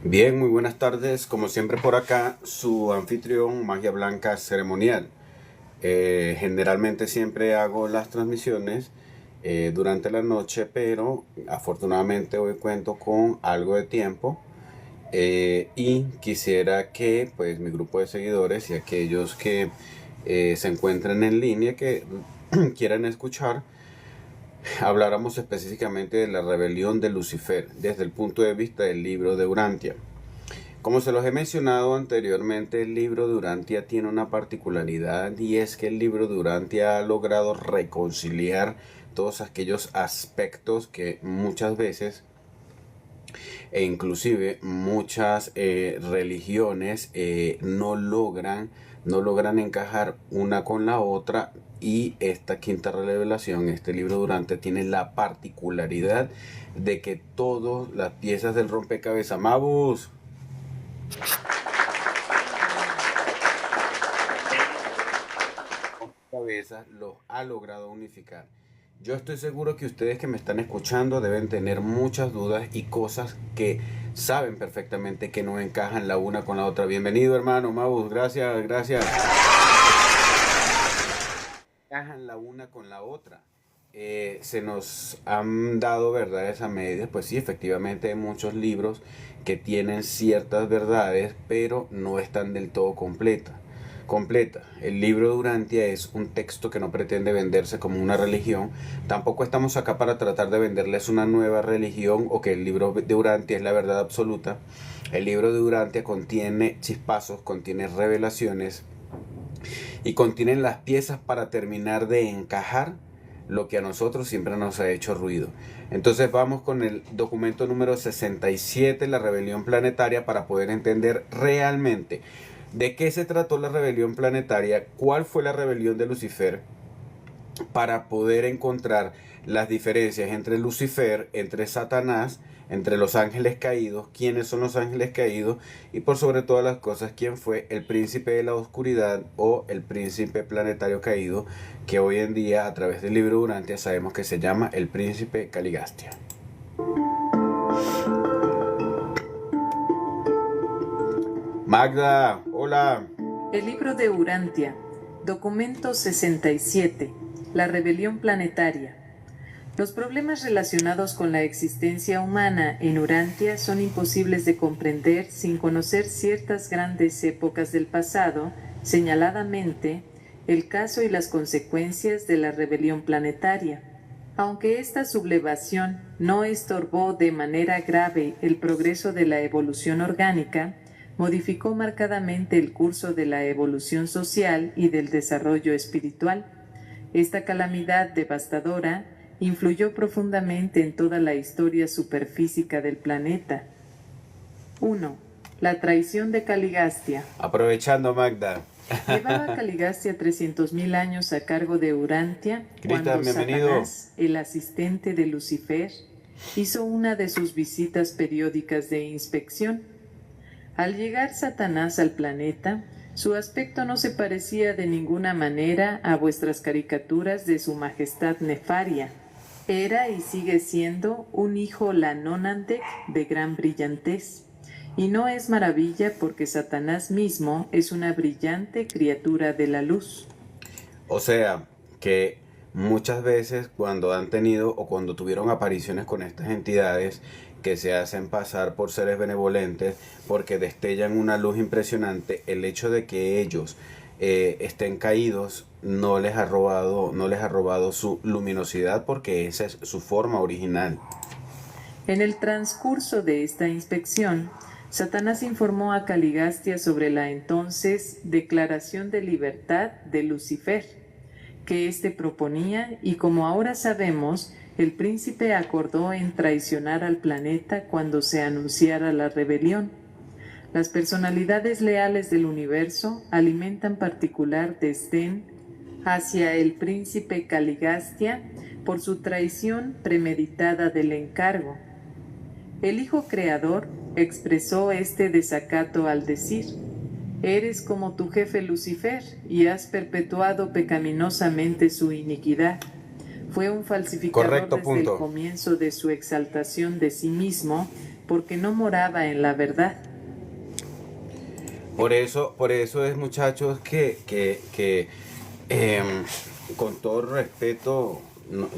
Bien, muy buenas tardes. Como siempre por acá, su anfitrión Magia Blanca Ceremonial. Generalmente siempre hago las transmisiones durante la noche, pero afortunadamente hoy cuento con algo de tiempo y quisiera que pues mi grupo de seguidores y aquellos que se encuentren en línea que quieran escuchar habláramos específicamente de la rebelión de Lucifer desde el punto de vista del libro de Urantia. Como se los he mencionado anteriormente, el libro de Urantia tiene una particularidad y es que el libro de Urantia ha logrado reconciliar todos aquellos aspectos que muchas veces e inclusive muchas religiones no logran encajar una con la otra, y esta quinta revelación, este libro durante, tiene la particularidad de que todas las piezas del rompecabezas, Mabus, cabezas los ha logrado unificar. Yo estoy seguro que ustedes que me están escuchando deben tener muchas dudas y cosas que saben perfectamente que no encajan la una con la otra. Bienvenido, hermano Mabus, gracias, gracias. Encajan la una con la otra. Se nos han dado verdades a medias, pues sí, efectivamente hay muchos libros que tienen ciertas verdades, pero no están del todo completa. El libro de Urantia es un texto que no pretende venderse como una religión. Tampoco estamos acá para tratar de venderles una nueva religión o que el libro de Urantia es la verdad absoluta. El libro de Urantia contiene chispazos, contiene revelaciones y contiene las piezas para terminar de encajar lo que a nosotros siempre nos ha hecho ruido. Entonces vamos con el documento número 67, la rebelión planetaria, para poder entender realmente de qué se trató la rebelión planetaria, cuál fue la rebelión de Lucifer, para poder encontrar las diferencias entre Lucifer, entre Satanás, entre los ángeles caídos, quiénes son los ángeles caídos y por sobre todas las cosas quién fue el príncipe de la oscuridad o el príncipe planetario caído, que hoy en día a través del libro Urantia sabemos que se llama el príncipe Caligastia. Magda, hola. El libro de Urantia, documento 67, la rebelión planetaria. Los problemas relacionados con la existencia humana en Urantia son imposibles de comprender sin conocer ciertas grandes épocas del pasado, señaladamente el caso y las consecuencias de la rebelión planetaria. Aunque esta sublevación no estorbó de manera grave el progreso de la evolución orgánica, modificó marcadamente el curso de la evolución social y del desarrollo espiritual. Esta calamidad devastadora influyó profundamente en toda la historia superfísica del planeta. 1. La traición de Caligastia. Aprovechando, Magda. Llevaba Caligastia 300.000 años a cargo de Urantia cuando Cristian, bienvenido. Satanás, el asistente de Lucifer, hizo una de sus visitas periódicas de inspección. Al llegar Satanás al planeta, su aspecto no se parecía de ninguna manera a vuestras caricaturas de su majestad nefaria. Era y sigue siendo un hijo Lanonantec de gran brillantez. Y no es maravilla porque Satanás mismo es una brillante criatura de la luz. O sea, que muchas veces cuando han tenido o cuando tuvieron apariciones con estas entidades que se hacen pasar por seres benevolentes porque destellan una luz impresionante, el hecho de que ellos estén caídos no les ha robado su luminosidad, porque esa es su forma original. En el transcurso de esta inspección, Satanás informó a Caligastia sobre la entonces Declaración de Libertad de Lucifer, que éste proponía, y como ahora sabemos, el príncipe acordó en traicionar al planeta cuando se anunciara la rebelión. Las personalidades leales del universo alimentan particular desdén hacia el príncipe Caligastia por su traición premeditada del encargo. El Hijo Creador expresó este desacato al decir: «Eres como tu jefe Lucifer y has perpetuado pecaminosamente su iniquidad». Fue un falsificador Correcto, desde el punto. comienzo de su exaltación de sí mismo, porque no moraba en la verdad. Por eso es, muchachos, que con todo respeto,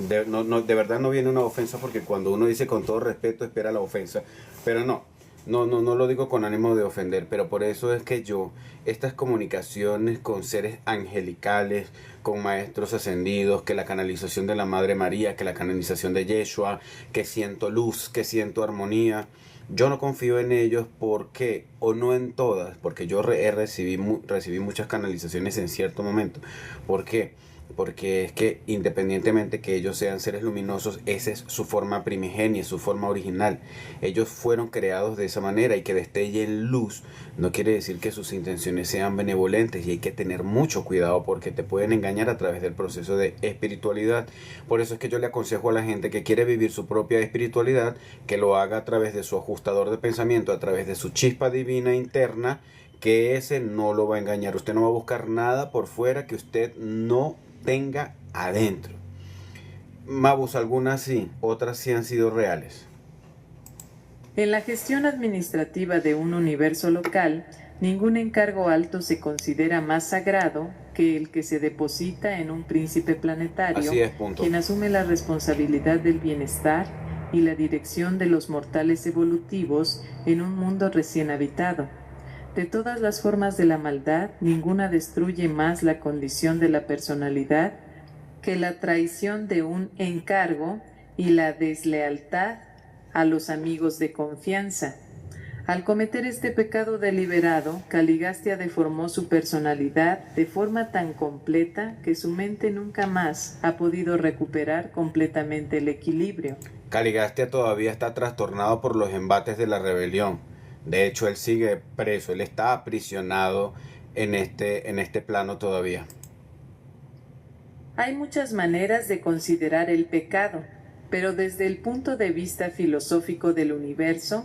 de verdad no viene una ofensa, porque cuando uno dice con todo respeto espera la ofensa, pero no lo digo con ánimo de ofender, pero por eso es que estas comunicaciones con seres angelicales, con maestros ascendidos, que la canalización de la Madre María, que la canalización de Yeshua, que siento luz, que siento armonía, yo no confío en ellos porque, o no en todas, porque recibí muchas canalizaciones en cierto momento. ¿Por qué? Porque es que independientemente que ellos sean seres luminosos, esa es su forma primigenia, su forma original. Ellos fueron creados de esa manera, y que destellen luz no quiere decir que sus intenciones sean benevolentes, y hay que tener mucho cuidado porque te pueden engañar a través del proceso de espiritualidad. Por eso es que yo le aconsejo a la gente que quiere vivir su propia espiritualidad, que lo haga a través de su ajustador de pensamiento, a través de su chispa divina interna, que ese no lo va a engañar. Usted no va a buscar nada por fuera que usted no tenga adentro. Mabus, algunas sí, otras sí han sido reales. En la gestión administrativa de un universo local, ningún encargo alto se considera más sagrado que el que se deposita en un príncipe planetario, Así es, punto. quien asume la responsabilidad del bienestar y la dirección de los mortales evolutivos en un mundo recién habitado. De todas las formas de la maldad, ninguna destruye más la condición de la personalidad que la traición de un encargo y la deslealtad a los amigos de confianza. Al cometer este pecado deliberado, Caligastia deformó su personalidad de forma tan completa que su mente nunca más ha podido recuperar completamente el equilibrio. Caligastia todavía está trastornado por los embates de la rebelión. De hecho, él sigue preso, él está aprisionado en este plano todavía. Hay muchas maneras de considerar el pecado, pero desde el punto de vista filosófico del universo,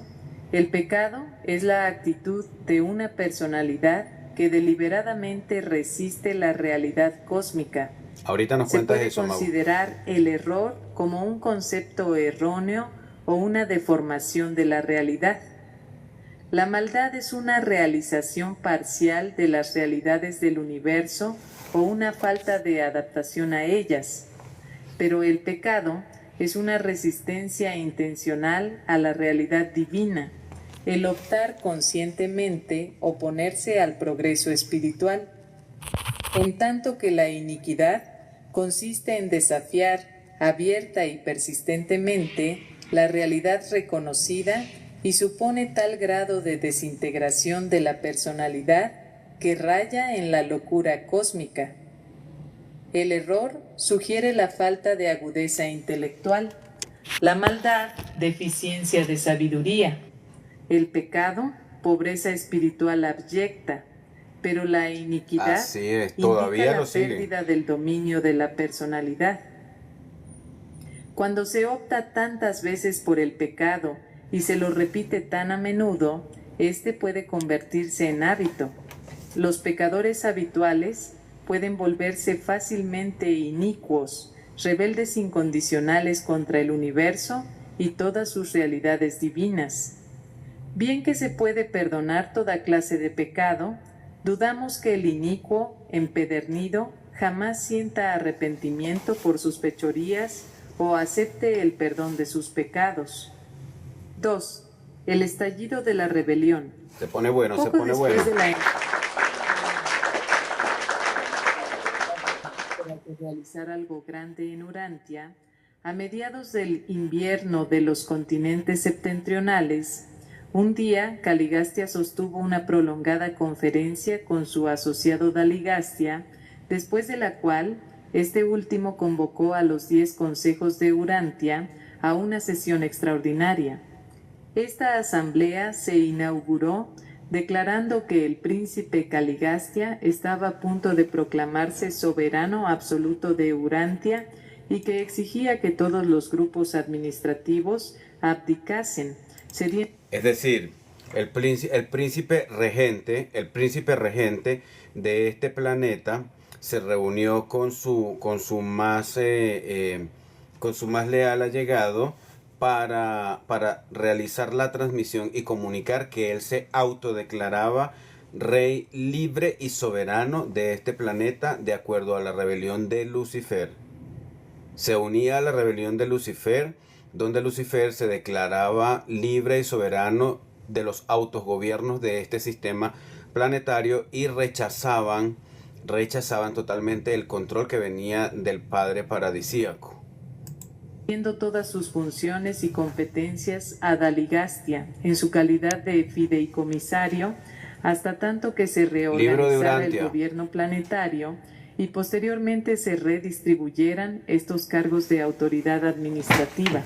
el pecado es la actitud de una personalidad que deliberadamente resiste la realidad cósmica. Ahorita nos Se cuentas puede eso, Mau. considerar el error como un concepto erróneo o una deformación de la realidad. La maldad es una realización parcial de las realidades del universo o una falta de adaptación a ellas, pero el pecado es una resistencia intencional a la realidad divina, el optar conscientemente oponerse al progreso espiritual, en tanto que la iniquidad consiste en desafiar abierta y persistentemente la realidad reconocida y supone tal grado de desintegración de la personalidad que raya en la locura cósmica. El error sugiere la falta de agudeza intelectual, la maldad, deficiencia de sabiduría, el pecado, pobreza espiritual abyecta, pero la iniquidad Así es, todavía indica lo la sigue. pérdida del dominio de la personalidad. Cuando se opta tantas veces por el pecado y se lo repite tan a menudo, este puede convertirse en hábito. Los pecadores habituales pueden volverse fácilmente inicuos, rebeldes incondicionales contra el universo y todas sus realidades divinas. Bien que se puede perdonar toda clase de pecado, dudamos que el inicuo, empedernido, jamás sienta arrepentimiento por sus fechorías o acepte el perdón de sus pecados. 2. El estallido de la rebelión. Se pone bueno, se Poco pone después bueno. de la realizar algo grande en Urantia, a mediados del invierno de los continentes septentrionales, un día Caligastia sostuvo una prolongada conferencia con su asociado Daligastia, después de la cual este último convocó a los 10 consejos de Urantia a una sesión extraordinaria. Esta asamblea se inauguró declarando que el príncipe Caligastia estaba a punto de proclamarse soberano absoluto de Urantia y que exigía que todos los grupos administrativos abdicasen. Es decir, el príncipe regente de este planeta se reunió con su más leal allegado para realizar la transmisión y comunicar que él se autodeclaraba rey libre y soberano de este planeta de acuerdo a la rebelión de Lucifer. Se unía a la rebelión de Lucifer, donde Lucifer se declaraba libre y soberano de los autogobiernos de este sistema planetario y rechazaban totalmente el control que venía del Padre paradisíaco. Viendo todas sus funciones y competencias a Daligastia en su calidad de fideicomisario, hasta tanto que se reorganizara el gobierno planetario y posteriormente se redistribuyeran estos cargos de autoridad administrativa.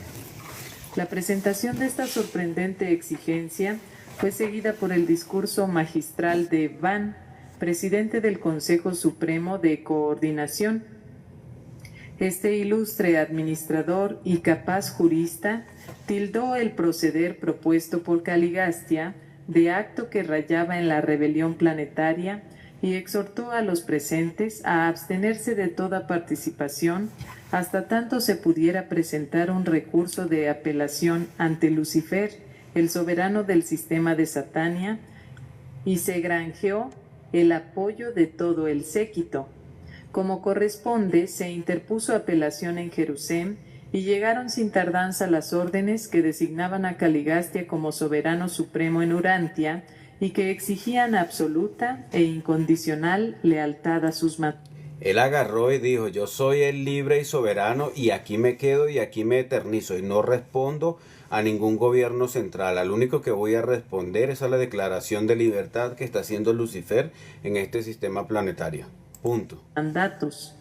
La presentación de esta sorprendente exigencia fue seguida por el discurso magistral de Van, presidente del Consejo Supremo de Coordinación. Este ilustre administrador y capaz jurista tildó el proceder propuesto por Caligastia de acto que rayaba en la rebelión planetaria y exhortó a los presentes a abstenerse de toda participación hasta tanto se pudiera presentar un recurso de apelación ante Lucifer, el soberano del sistema de Satania, y se granjeó el apoyo de todo el séquito. Como corresponde, se interpuso apelación en Jerusalén y llegaron sin tardanza las órdenes que designaban a Caligastia como soberano supremo en Urantia y que exigían absoluta e incondicional lealtad a sus mandatos. Él agarró y dijo, yo soy el libre y soberano y aquí me quedo y aquí me eternizo y no respondo a ningún gobierno central. Al único que voy a responder es a la declaración de libertad que está haciendo Lucifer en este sistema planetario. Punto. Mandatos.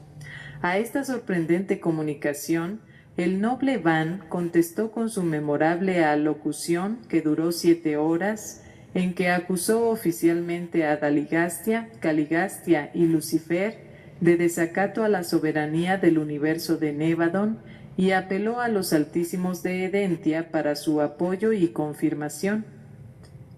A esta sorprendente comunicación, el noble Van contestó con su memorable alocución que duró 7 horas, en que acusó oficialmente a Daligastia, Caligastia y Lucifer de desacato a la soberanía del universo de Nevadon y apeló a los altísimos de Edentia para su apoyo y confirmación.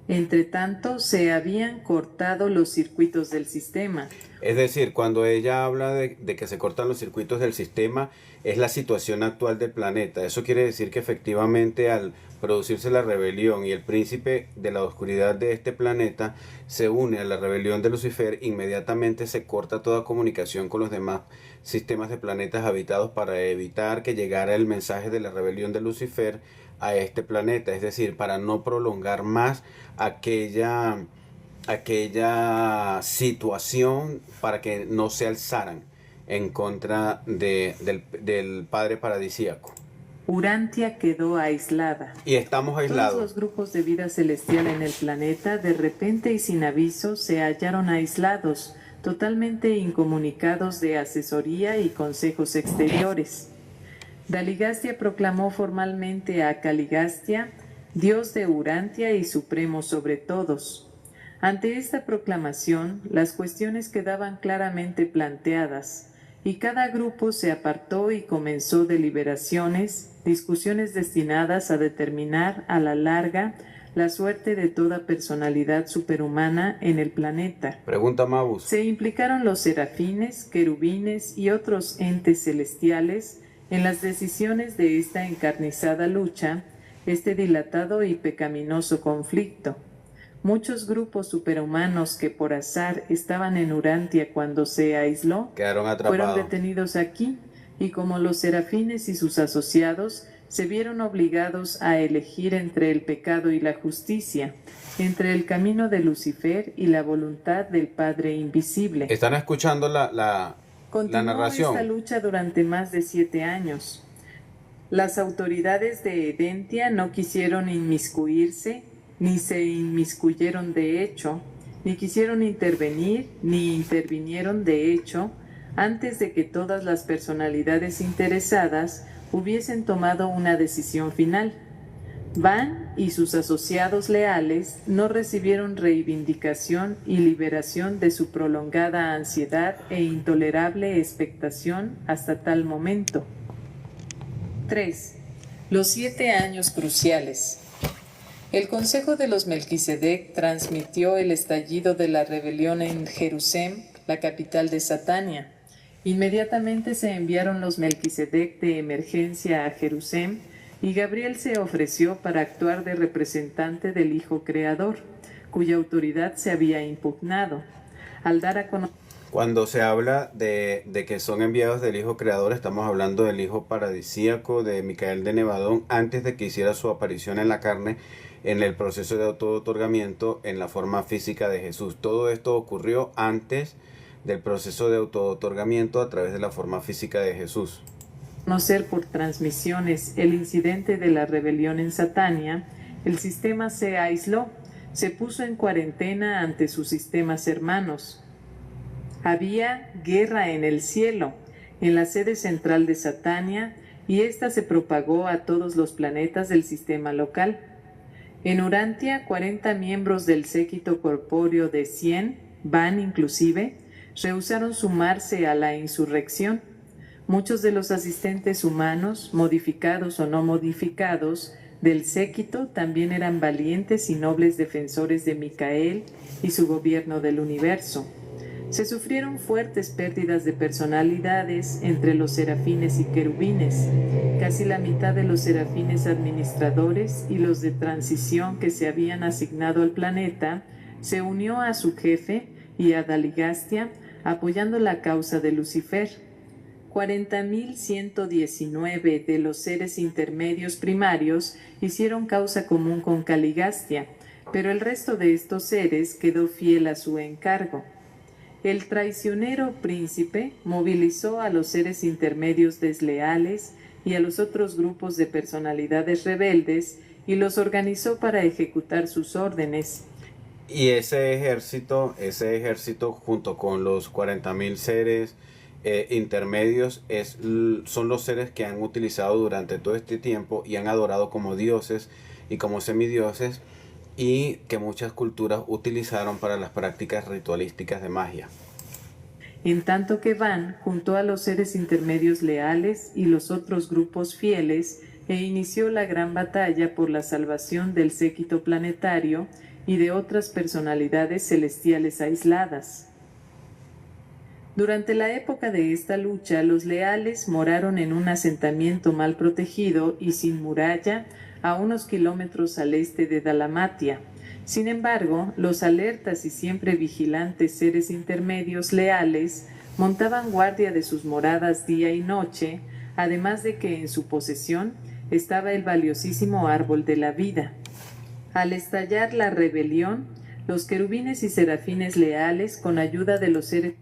Entretanto, se habían cortado los circuitos del sistema. Es decir, cuando ella habla de que se cortan los circuitos del sistema, es la situación actual del planeta. Eso quiere decir que efectivamente al producirse la rebelión y el príncipe de la oscuridad de este planeta se une a la rebelión de Lucifer, inmediatamente se corta toda comunicación con los demás sistemas de planetas habitados para evitar que llegara el mensaje de la rebelión de Lucifer a este planeta. Es decir, para no prolongar más aquella situación, para que no se alzaran en contra del Padre paradisíaco. Urantia quedó aislada. Y estamos aislados. Todos los grupos de vida celestial en el planeta, de repente y sin aviso, se hallaron aislados, totalmente incomunicados de asesoría y consejos exteriores. Daligastia proclamó formalmente a Caligastia, dios de Urantia y supremo sobre todos. Ante esta proclamación, las cuestiones quedaban claramente planteadas, y cada grupo se apartó y comenzó deliberaciones, discusiones destinadas a determinar a la larga la suerte de toda personalidad superhumana en el planeta. Pregunta Mabus. Se implicaron los serafines, querubines y otros entes celestiales en las decisiones de esta encarnizada lucha, este dilatado y pecaminoso conflicto. Muchos grupos superhumanos que por azar estaban en Urantia cuando se aisló, quedaron atrapados. Fueron detenidos aquí, y como los serafines y sus asociados se vieron obligados a elegir entre el pecado y la justicia, entre el camino de Lucifer y la voluntad del Padre Invisible. ¿Están escuchando la narración? Esta lucha durante más de 7 años. Las autoridades de Edentia no quisieron inmiscuirse, ni se inmiscuyeron de hecho, ni quisieron intervenir, ni intervinieron de hecho, antes de que todas las personalidades interesadas hubiesen tomado una decisión final. Van y sus asociados leales no recibieron reivindicación y liberación de su prolongada ansiedad e intolerable expectación hasta tal momento. 3. Los 7 años cruciales. El Consejo de los Melquisedec transmitió el estallido de la rebelión en Jerusalén, la capital de Satania. Inmediatamente se enviaron los Melquisedec de emergencia a Jerusalén y Gabriel se ofreció para actuar de representante del Hijo Creador, cuya autoridad se había impugnado. Al dar a conocer... Cuando se habla de que son enviados del Hijo Creador, estamos hablando del Hijo paradisíaco de Micael de Nevadón antes de que hiciera su aparición en la carne en el proceso de auto-otorgamiento en la forma física de Jesús. Todo esto ocurrió antes del proceso de auto-otorgamiento a través de la forma física de Jesús. Conocer por transmisiones el incidente de la rebelión en Satania, el sistema se aisló, se puso en cuarentena ante sus sistemas hermanos. Había guerra en el cielo, en la sede central de Satania, y ésta se propagó a todos los planetas del sistema local. En Urantia, 40 miembros del séquito corpóreo de 100, Van inclusive, rehusaron sumarse a la insurrección. Muchos de los asistentes humanos, modificados o no modificados, del séquito también eran valientes y nobles defensores de Micael y su gobierno del universo. Se sufrieron fuertes pérdidas de personalidades entre los serafines y querubines. Casi la mitad de los serafines administradores y los de transición que se habían asignado al planeta se unió a su jefe y a Daligastia apoyando la causa de Lucifer. 40.119 de los seres intermedios primarios hicieron causa común con Caligastia, pero el resto de estos seres quedó fiel a su encargo. El traicionero príncipe movilizó a los seres intermedios desleales y a los otros grupos de personalidades rebeldes y los organizó para ejecutar sus órdenes. Y ese ejército junto con los 40.000 seres intermedios son los seres que han utilizado durante todo este tiempo y han adorado como dioses y como semidioses, y que muchas culturas utilizaron para las prácticas ritualísticas de magia. En tanto que Van juntó a los seres intermedios leales y los otros grupos fieles e inició la gran batalla por la salvación del séquito planetario y de otras personalidades celestiales aisladas. Durante la época de esta lucha, los leales moraron en un asentamiento mal protegido y sin muralla a unos kilómetros al este de Dalamatia. Sin embargo, los alertas y siempre vigilantes seres intermedios leales montaban guardia de sus moradas día y noche, además de que en su posesión estaba el valiosísimo árbol de la vida. Al estallar la rebelión, los querubines y serafines leales, con ayuda de los seres...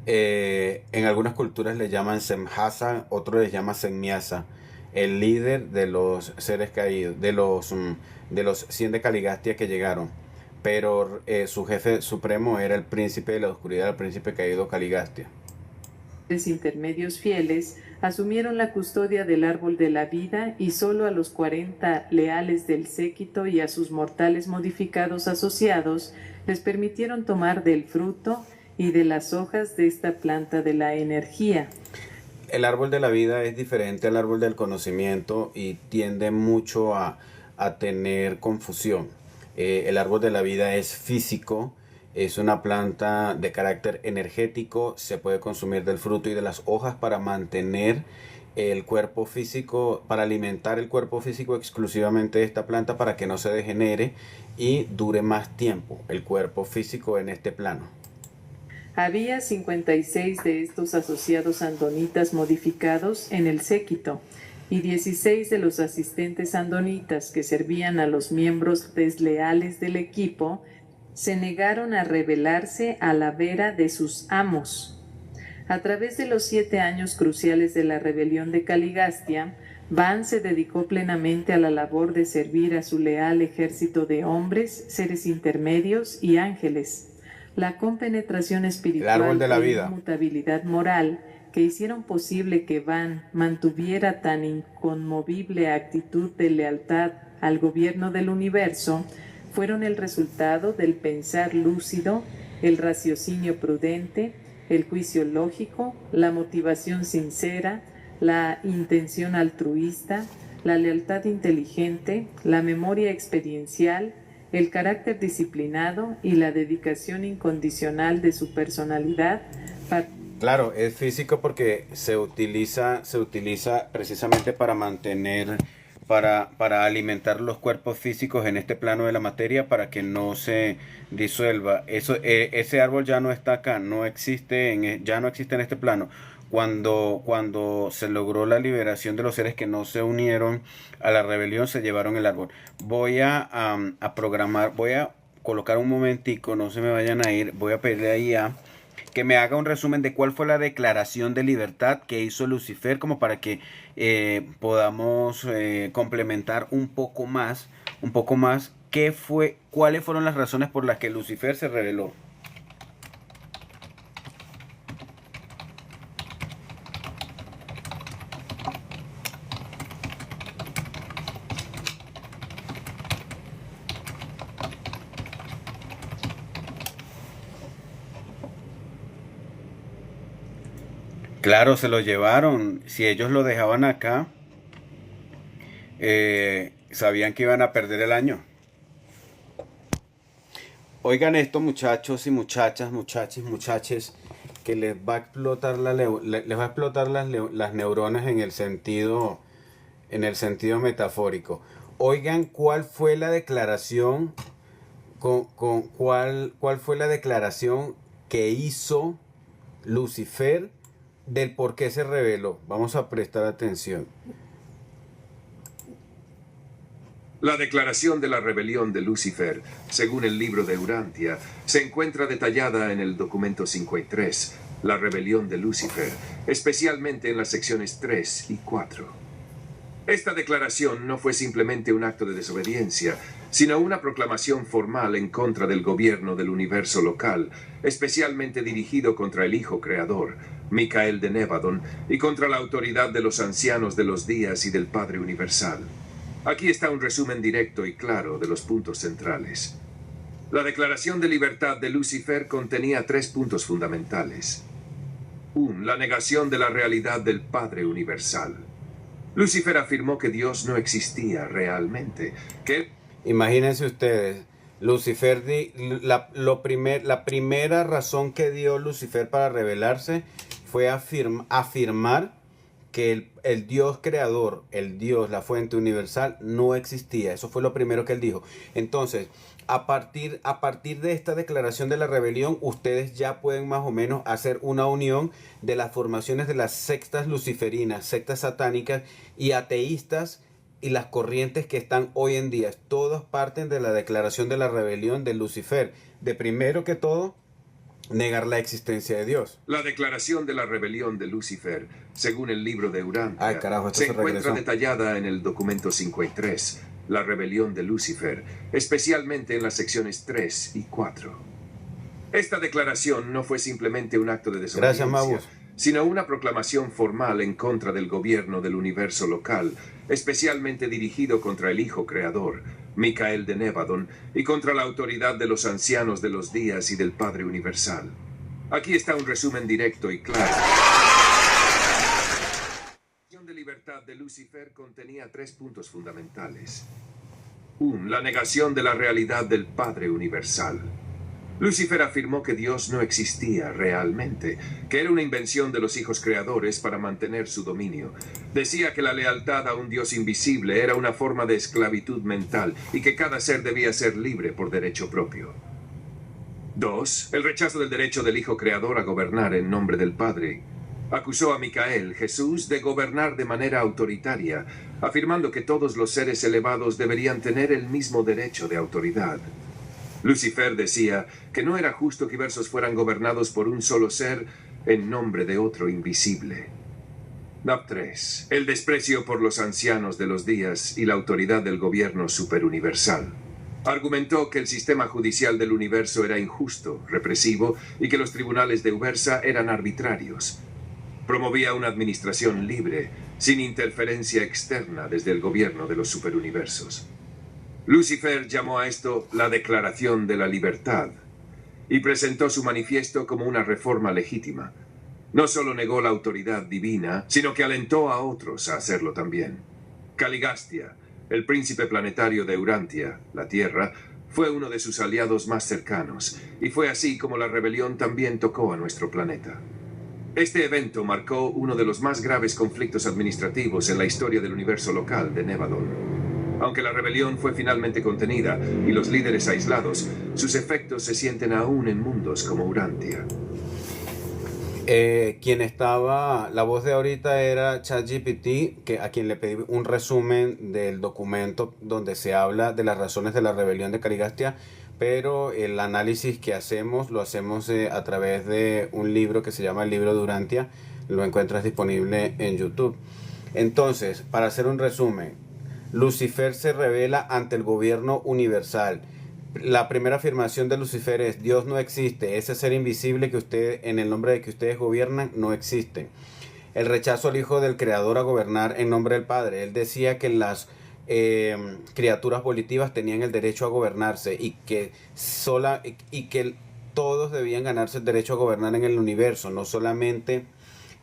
en algunas culturas le llaman Semhasa, otros les llaman Semmiasa, el líder de los seres caídos, de los 100 de Caligastia que llegaron, pero su jefe supremo era el príncipe de la oscuridad, el príncipe caído Caligastia. Los intermedios fieles asumieron la custodia del árbol de la vida y solo a los 40 leales del séquito y a sus mortales modificados asociados les permitieron tomar del fruto y de las hojas de esta planta de la energía. El árbol de la vida es diferente al árbol del conocimiento y tiende mucho a tener confusión. El árbol de la vida es físico, es una planta de carácter energético, se puede consumir del fruto y de las hojas para mantener el cuerpo físico, para alimentar el cuerpo físico exclusivamente de esta planta para que no se degenere y dure más tiempo el cuerpo físico en este plano. Había 56 de estos asociados andonitas modificados en el séquito y 16 de los asistentes andonitas que servían a los miembros desleales del equipo se negaron a rebelarse a la vera de sus amos. A través de los 7 años cruciales de la rebelión de Caligastia, Van se dedicó plenamente a la labor de servir a su leal ejército de hombres, seres intermedios y ángeles. La compenetración espiritual y la inmutabilidad moral que hicieron posible que Van mantuviera tan inconmovible actitud de lealtad al gobierno del universo fueron el resultado del pensar lúcido, el raciocinio prudente, el juicio lógico, la motivación sincera, la intención altruista, la lealtad inteligente, la memoria experiencial, el carácter disciplinado y la dedicación incondicional de su personalidad Claro, es físico porque se utiliza precisamente para mantener, para alimentar los cuerpos físicos en este plano de la materia para que no se disuelva. Eso, ese árbol ya no está acá, no existe ya no existe en este plano. Cuando se logró la liberación de los seres que no se unieron a la rebelión, se llevaron el árbol. A programar, voy a colocar un momentico, no se me vayan a ir, voy a pedirle ahí a que me haga un resumen de cuál fue la declaración de libertad que hizo Lucifer, como para que podamos complementar un poco más, qué fue, cuáles fueron las razones por las que Lucifer se rebeló. Claro, se lo llevaron. Si ellos lo dejaban acá, sabían que iban a perder el año. Oigan esto, muchachos y muchachas, muchachos, muchaches, que les va a explotar les va a explotar las neuronas en el sentido metafórico. Oigan, ¿cuál fue la declaración cuál fue la declaración que hizo Lucifer del por qué se rebeló? Vamos a prestar atención. La declaración de la rebelión de Lucifer, según el libro de Urantia, se encuentra detallada en el documento 53, la rebelión de Lucifer, especialmente en las secciones 3 y 4. Esta declaración no fue simplemente un acto de desobediencia, sino una proclamación formal en contra del gobierno del universo local, especialmente dirigido contra el Hijo Creador, Micael de Nevadon, y contra la autoridad de los ancianos de los días y del Padre Universal. Aquí está un resumen directo y claro de los puntos centrales. La Declaración de Libertad de Lucifer contenía 3 puntos fundamentales. 1. La negación de la realidad del Padre Universal. Lucifer afirmó que Dios no existía realmente, que... Imagínense ustedes, Lucifer, la primera razón que dio Lucifer para rebelarse fue afirmar que el Dios creador, el Dios, la fuente universal, no existía. Eso fue lo primero que él dijo. Entonces, a partir de esta declaración de la rebelión, ustedes ya pueden más o menos hacer una unión de las formaciones de las sectas luciferinas, sectas satánicas y ateístas y las corrientes que están hoy en día. Todas parten de la declaración de la rebelión de Lucifer. De primero que todo, negar la existencia de Dios. La declaración de la rebelión de Lucifer, según el libro de Urantia, se encuentra detallada en el documento 53, la rebelión de Lucifer, especialmente en las secciones 3 y 4. Esta declaración no fue simplemente un acto de desobediencia, sino una proclamación formal en contra del gobierno del universo local, especialmente dirigido contra el Hijo Creador, Micael de Nevadon, y contra la autoridad de los ancianos de los días y del Padre Universal. Aquí está un resumen directo y claro. La Declaración de Libertad de Lucifer contenía 3 puntos fundamentales. 1. La negación de la realidad del Padre Universal. Lucifer afirmó que Dios no existía realmente, que era una invención de los hijos creadores para mantener su dominio. Decía que la lealtad a un Dios invisible era una forma de esclavitud mental y que cada ser debía ser libre por derecho propio. 2. El rechazo del derecho del Hijo Creador a gobernar en nombre del Padre. Acusó a Micael, Jesús, de gobernar de manera autoritaria, afirmando que todos los seres elevados deberían tener el mismo derecho de autoridad. Lucifer decía que no era justo que diversos fueran gobernados por un solo ser en nombre de otro invisible. 3. El desprecio por los ancianos de los días y la autoridad del gobierno superuniversal. Argumentó que el sistema judicial del universo era injusto, represivo, y que los tribunales de Ubersa eran arbitrarios. Promovía una administración libre, sin interferencia externa desde el gobierno de los superuniversos. Lucifer llamó a esto la Declaración de la Libertad y presentó su manifiesto como una reforma legítima. No solo negó la autoridad divina, sino que alentó a otros a hacerlo también. Caligastia, el príncipe planetario de Urantia, la Tierra, fue uno de sus aliados más cercanos, y fue así como la rebelión también tocó a nuestro planeta. Este evento marcó uno de los más graves conflictos administrativos en la historia del universo local de Nevadon. Aunque la rebelión fue finalmente contenida y los líderes aislados, sus efectos se sienten aún en mundos como Urantia. Quien estaba, la voz de ahorita era ChatGPT, a quien le pedí un resumen del documento donde se habla de las razones de la rebelión de Caligastia, pero el análisis que hacemos lo hacemos a través de un libro que se llama El Libro de Urantia. Lo encuentras disponible en YouTube. Entonces, para hacer un resumen, Lucifer se revela ante el gobierno universal. La primera afirmación de Lucifer es: Dios no existe, ese ser invisible que en el nombre de que ustedes gobiernan no existe. El rechazo al Hijo del Creador a gobernar en nombre del Padre. Él decía que las criaturas volitivas tenían el derecho a gobernarse y que todos debían ganarse el derecho a gobernar en el universo, no solamente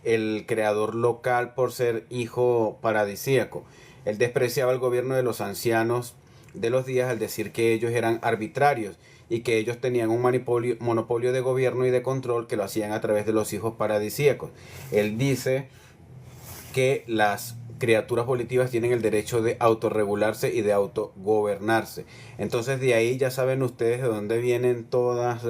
el creador local por ser hijo paradisíaco. Él despreciaba el gobierno de los ancianos de los días al decir que ellos eran arbitrarios y que ellos tenían un monopolio de gobierno y de control que lo hacían a través de los hijos paradisíacos. Él dice que las criaturas volitivas tienen el derecho de autorregularse y de autogobernarse. Entonces de ahí ya saben ustedes de dónde vienen todas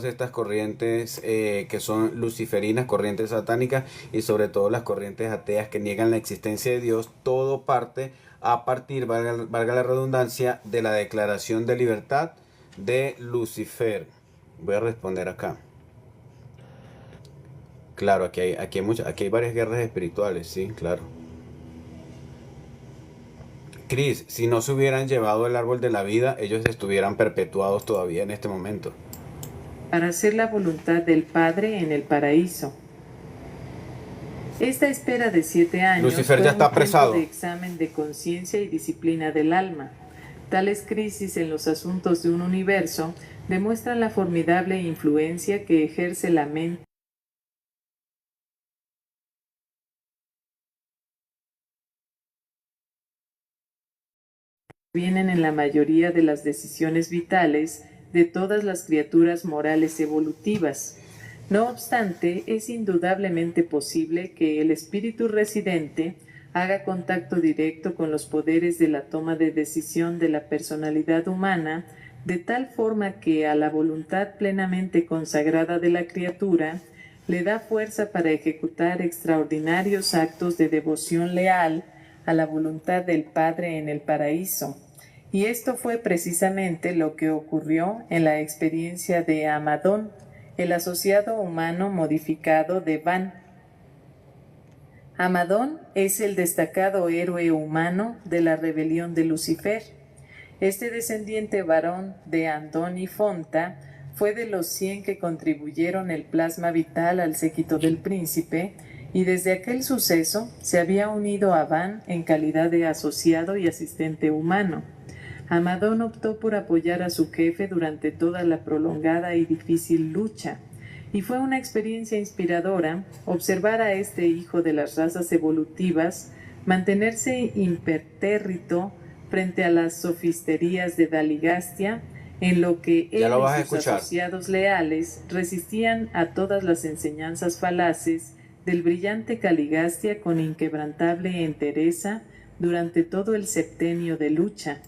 estas corrientes que son luciferinas, corrientes satánicas y sobre todo las corrientes ateas que niegan la existencia de Dios. Todo parte a partir, valga la redundancia, de la declaración de libertad de Lucifer. Voy a responder acá. Claro, aquí hay varias guerras espirituales, sí, claro. Chris, si no se hubieran llevado el árbol de la vida, ellos estuvieran perpetuados todavía en este momento. Para hacer la voluntad del Padre en el paraíso. Esta espera de 7 años Lucifer fue ya está un tiempo apresado. de examen de conciencia y disciplina del alma. Tales crisis en los asuntos de un universo demuestran la formidable influencia que ejerce la mente. Vienen en la mayoría de las decisiones vitales de todas las criaturas morales evolutivas. No obstante, es indudablemente posible que el espíritu residente haga contacto directo con los poderes de la toma de decisión de la personalidad humana, de tal forma que a la voluntad plenamente consagrada de la criatura le da fuerza para ejecutar extraordinarios actos de devoción leal a la voluntad del Padre en el paraíso. Y esto fue precisamente lo que ocurrió en la experiencia de Amadón, el asociado humano modificado de Van. Amadón es el destacado héroe humano de la rebelión de Lucifer. Este descendiente varón de Andoni Fonta fue de los 100 que contribuyeron el plasma vital al séquito del príncipe, y desde aquel suceso se había unido a Van en calidad de asociado y asistente humano. Amadón optó por apoyar a su jefe durante toda la prolongada y difícil lucha, y fue una experiencia inspiradora observar a este hijo de las razas evolutivas mantenerse impertérrito frente a las sofisterías de Daligastia, en lo que él y sus asociados leales resistían a todas las enseñanzas falaces del brillante Caligastia con inquebrantable entereza durante todo el septenio de lucha.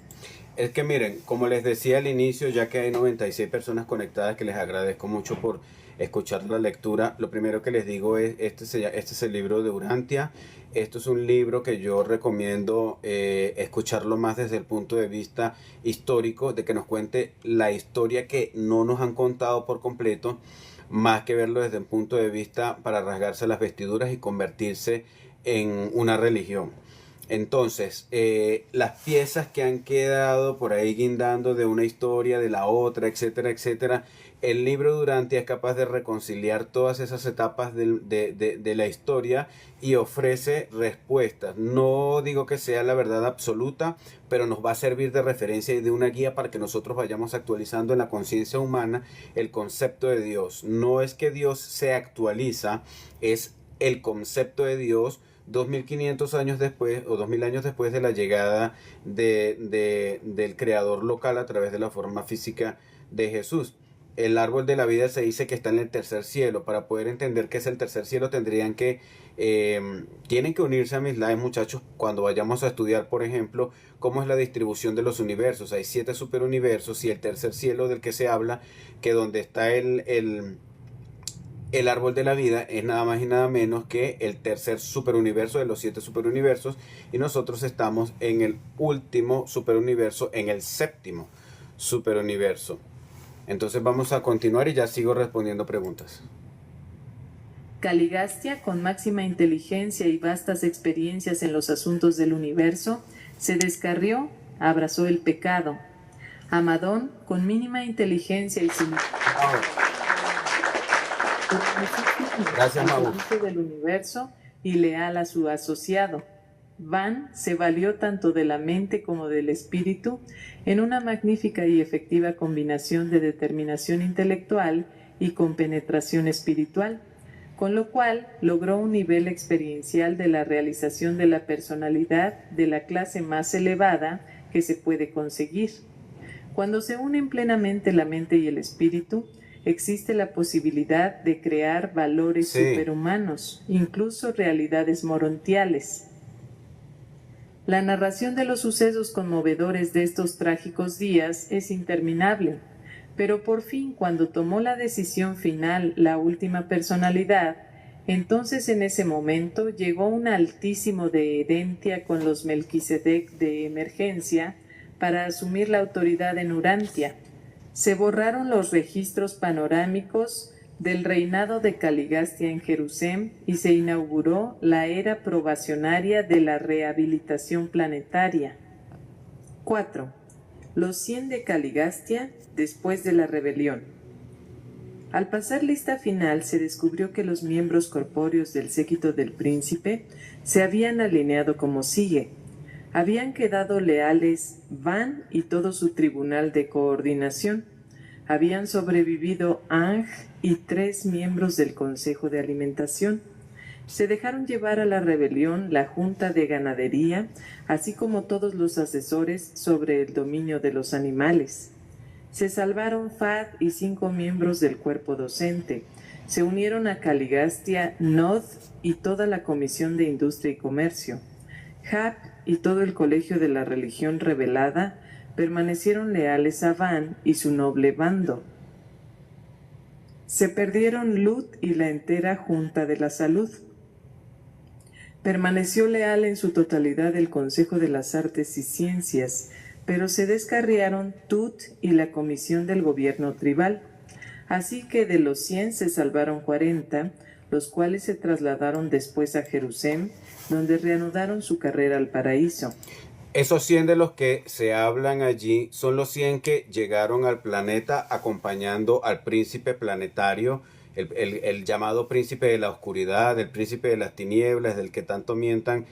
Es que miren, como les decía al inicio, ya que hay 96 personas conectadas, que les agradezco mucho por escuchar la lectura, lo primero que les digo es, este es el libro de Urantia. Esto es un libro que yo recomiendo escucharlo más desde el punto de vista histórico, de que nos cuente la historia que no nos han contado por completo, más que verlo desde un punto de vista para rasgarse las vestiduras y convertirse en una religión. Entonces, las piezas que han quedado por ahí guindando de una historia, de la otra, etcétera, etcétera, el libro Durante es capaz de reconciliar todas esas etapas de la historia y ofrece respuestas. No digo que sea la verdad absoluta, pero nos va a servir de referencia y de una guía para que nosotros vayamos actualizando en la conciencia humana el concepto de Dios. No es que Dios se actualiza, es el concepto de Dios 2500 años después o 2000 años después de la llegada del creador local a través de la forma física de Jesús. el árbol de la vida se dice que está en el tercer cielo. Para poder entender qué es el tercer cielo tienen que unirse a mis lives, muchachos, cuando vayamos a estudiar, por ejemplo, cómo es la distribución de los universos. Hay 7 superuniversos y el tercer cielo del que se habla, que donde está el árbol de la vida, es nada más y nada menos que el tercer superuniverso de los 7 superuniversos, y nosotros estamos en el último superuniverso, en el séptimo superuniverso. Entonces vamos a continuar y ya sigo respondiendo preguntas. Caligastia, con máxima inteligencia y vastas experiencias en los asuntos del universo, se descarrió, abrazó el pecado. Amadón, con mínima inteligencia y sin... Gracias, Mabu. Del universo y leal a su asociado. Van se valió tanto de la mente como del espíritu en una magnífica y efectiva combinación de determinación intelectual y compenetración espiritual, con lo cual logró un nivel experiencial de la realización de la personalidad de la clase más elevada que se puede conseguir. Cuando se unen plenamente la mente y el espíritu, existe la posibilidad de crear valores superhumanos, incluso realidades morontiales. La narración de los sucesos conmovedores de estos trágicos días es interminable, pero por fin, cuando tomó la decisión final la última personalidad, entonces en ese momento llegó un altísimo de Edentia con los Melquisedec de emergencia para asumir la autoridad en Urantia. Se borraron los registros panorámicos del reinado de Caligastia en Jerusalén y se inauguró la era probacionaria de la rehabilitación planetaria. 4. Los 100 de Caligastia después de la rebelión. Al pasar lista final se descubrió que los miembros corpóreos del séquito del príncipe se habían alineado como sigue. Habían quedado leales Van y todo su tribunal de coordinación. Habían sobrevivido Ang y 3 miembros del Consejo de Alimentación. Se dejaron llevar a la rebelión la Junta de Ganadería, así como todos los asesores sobre el dominio de los animales. Se salvaron Fad y 5 miembros del cuerpo docente. Se unieron a Caligastia, Nod y toda la Comisión de Industria y Comercio. Hap y todo el Colegio de la Religión Revelada permanecieron leales a Van y su noble bando. Se perdieron Lut y la entera Junta de la Salud. Permaneció leal en su totalidad el Consejo de las Artes y Ciencias, pero se descarriaron Tut y la Comisión del Gobierno Tribal. Así que de los 100 se salvaron 40, los cuales se trasladaron después a Jerusalén, donde reanudaron su carrera al paraíso. Esos 100 de los que se hablan allí son los 100 que llegaron al planeta acompañando al príncipe planetario, el llamado príncipe de la oscuridad, el príncipe de las tinieblas, del que tanto mientan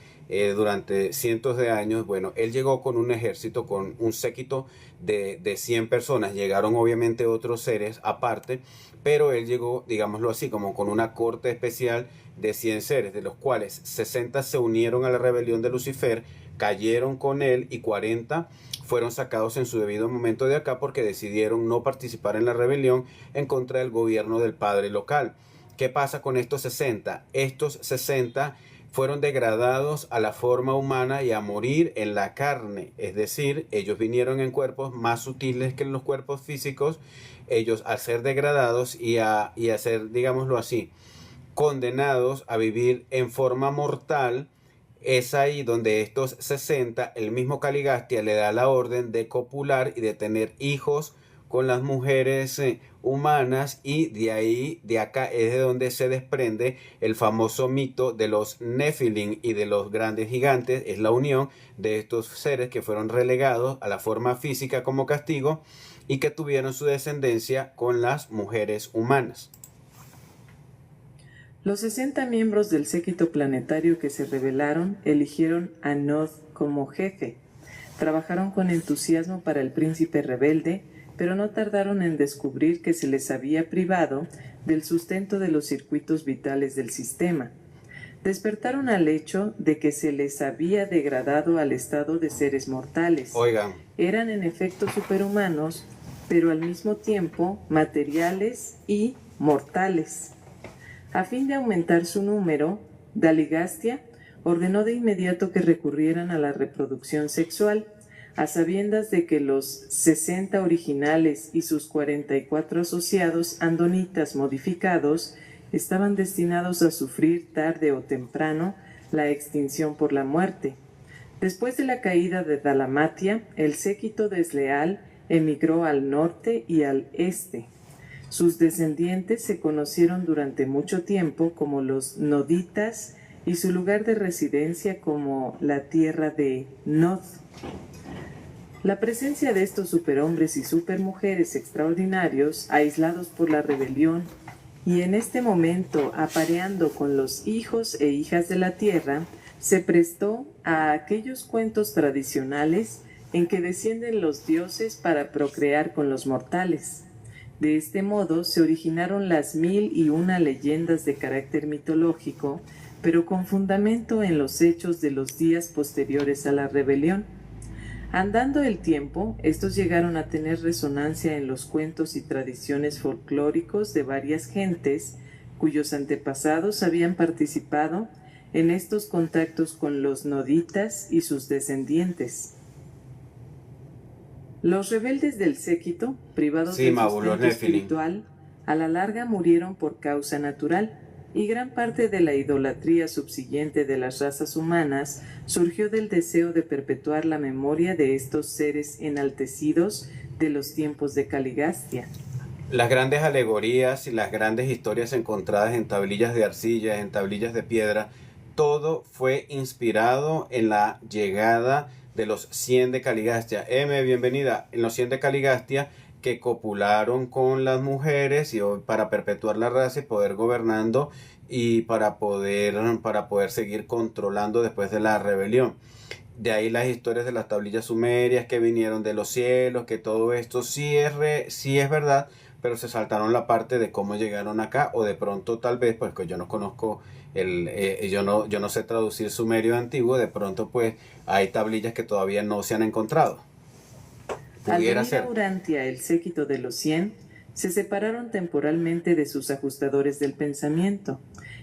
durante cientos de años. Bueno, él llegó con un ejército, con un séquito de 100 personas. Llegaron obviamente otros seres aparte, pero él llegó, digámoslo así, como con una corte especial de 100 seres, de los cuales 60 se unieron a la rebelión de Lucifer, cayeron con él, y 40 fueron sacados en su debido momento de acá porque decidieron no participar en la rebelión en contra del gobierno del padre local. ¿Qué pasa con estos 60? Estos 60 fueron degradados a la forma humana y a morir en la carne, es decir, ellos vinieron en cuerpos más sutiles que en los cuerpos físicos. Ellos, al ser degradados y a ser, digámoslo así, condenados a vivir en forma mortal, es ahí donde estos 60, el mismo Caligastia le da la orden de copular y de tener hijos con las mujeres humanas, y de ahí, de acá es de donde se desprende el famoso mito de los Nephilim y de los grandes gigantes. Es la unión de estos seres que fueron relegados a la forma física como castigo y que tuvieron su descendencia con las mujeres humanas. Los 60 miembros del séquito planetario que se rebelaron eligieron a Nod como jefe. Trabajaron con entusiasmo para el príncipe rebelde, pero no tardaron en descubrir que se les había privado del sustento de los circuitos vitales del sistema. Despertaron al hecho de que se les había degradado al estado de seres mortales. Oigan. Eran en efecto superhumanos, pero al mismo tiempo materiales y mortales. A fin de aumentar su número, Daligastia ordenó de inmediato que recurrieran a la reproducción sexual, a sabiendas de que los 60 originales y sus 44 asociados andonitas modificados estaban destinados a sufrir tarde o temprano la extinción por la muerte. Después de la caída de Dalmatia, el séquito desleal emigró al norte y al este. Sus descendientes se conocieron durante mucho tiempo como los noditas y su lugar de residencia como la tierra de Nod. La presencia de estos superhombres y supermujeres extraordinarios, aislados por la rebelión, y en este momento apareando con los hijos e hijas de la tierra, se prestó a aquellos cuentos tradicionales en que descienden los dioses para procrear con los mortales. De este modo se originaron las 1001 leyendas de carácter mitológico, pero con fundamento en los hechos de los días posteriores a la rebelión. Andando el tiempo, estos llegaron a tener resonancia en los cuentos y tradiciones folclóricos de varias gentes cuyos antepasados habían participado en estos contactos con los noditas y sus descendientes. Los rebeldes del séquito, privados del sustento espiritual, a la larga murieron por causa natural, y gran parte de la idolatría subsiguiente de las razas humanas surgió del deseo de perpetuar la memoria de estos seres enaltecidos de los tiempos de Caligastia. Las grandes alegorías y las grandes historias encontradas en tablillas de arcilla, en tablillas de piedra, todo fue inspirado en la llegada de los 100 de Caligastia. Bienvenida. En los 100 de Caligastia, que copularon con las mujeres y para perpetuar la raza y poder gobernando y para poder seguir controlando después de la rebelión. De ahí las historias de las tablillas sumerias que vinieron de los cielos, que todo esto sí es verdad, pero se saltaron la parte de cómo llegaron acá, o de pronto tal vez, pues que yo no conozco yo no sé traducir sumerio antiguo, de pronto pues hay tablillas que todavía no se han encontrado. Al venir a Urantia el séquito de los 100, se separaron temporalmente de sus ajustadores del pensamiento.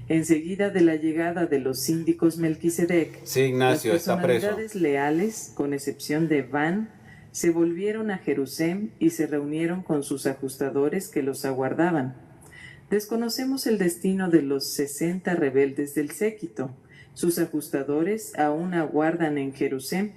Enseguida de la llegada de los síndicos Melquisedec, sí, Ignacio, las personalidades leales, con excepción de Van, se volvieron a Jerusalén y se reunieron con sus ajustadores que los aguardaban. Desconocemos el destino de los 60 rebeldes del séquito. Sus ajustadores aún aguardan en Jerusalén.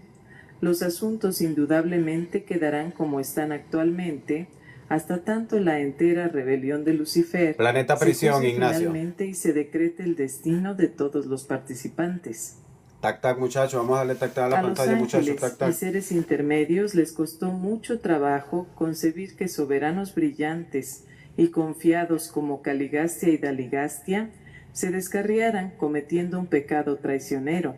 Los asuntos indudablemente quedarán como están actualmente, hasta tanto la entera rebelión de Lucifer Planeta Prisión, se Ignacio. finalmente y se decrete el destino de todos los participantes. Tac, tac, muchachos, vamos a darle tac, tac a la pantalla, muchachos, tac, tac. Y seres intermedios les costó mucho trabajo concebir que soberanos brillantes y confiados como Caligastia y Daligastia se descarriaran cometiendo un pecado traicionero.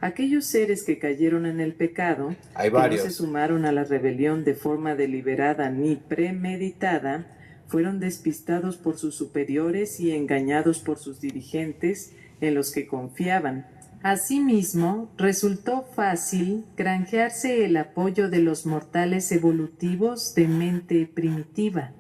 Aquellos seres que cayeron en el pecado, que no se sumaron a la rebelión de forma deliberada ni premeditada, fueron despistados por sus superiores y engañados por sus dirigentes en los que confiaban. Asimismo, resultó fácil granjearse el apoyo de los mortales evolutivos de mente primitiva.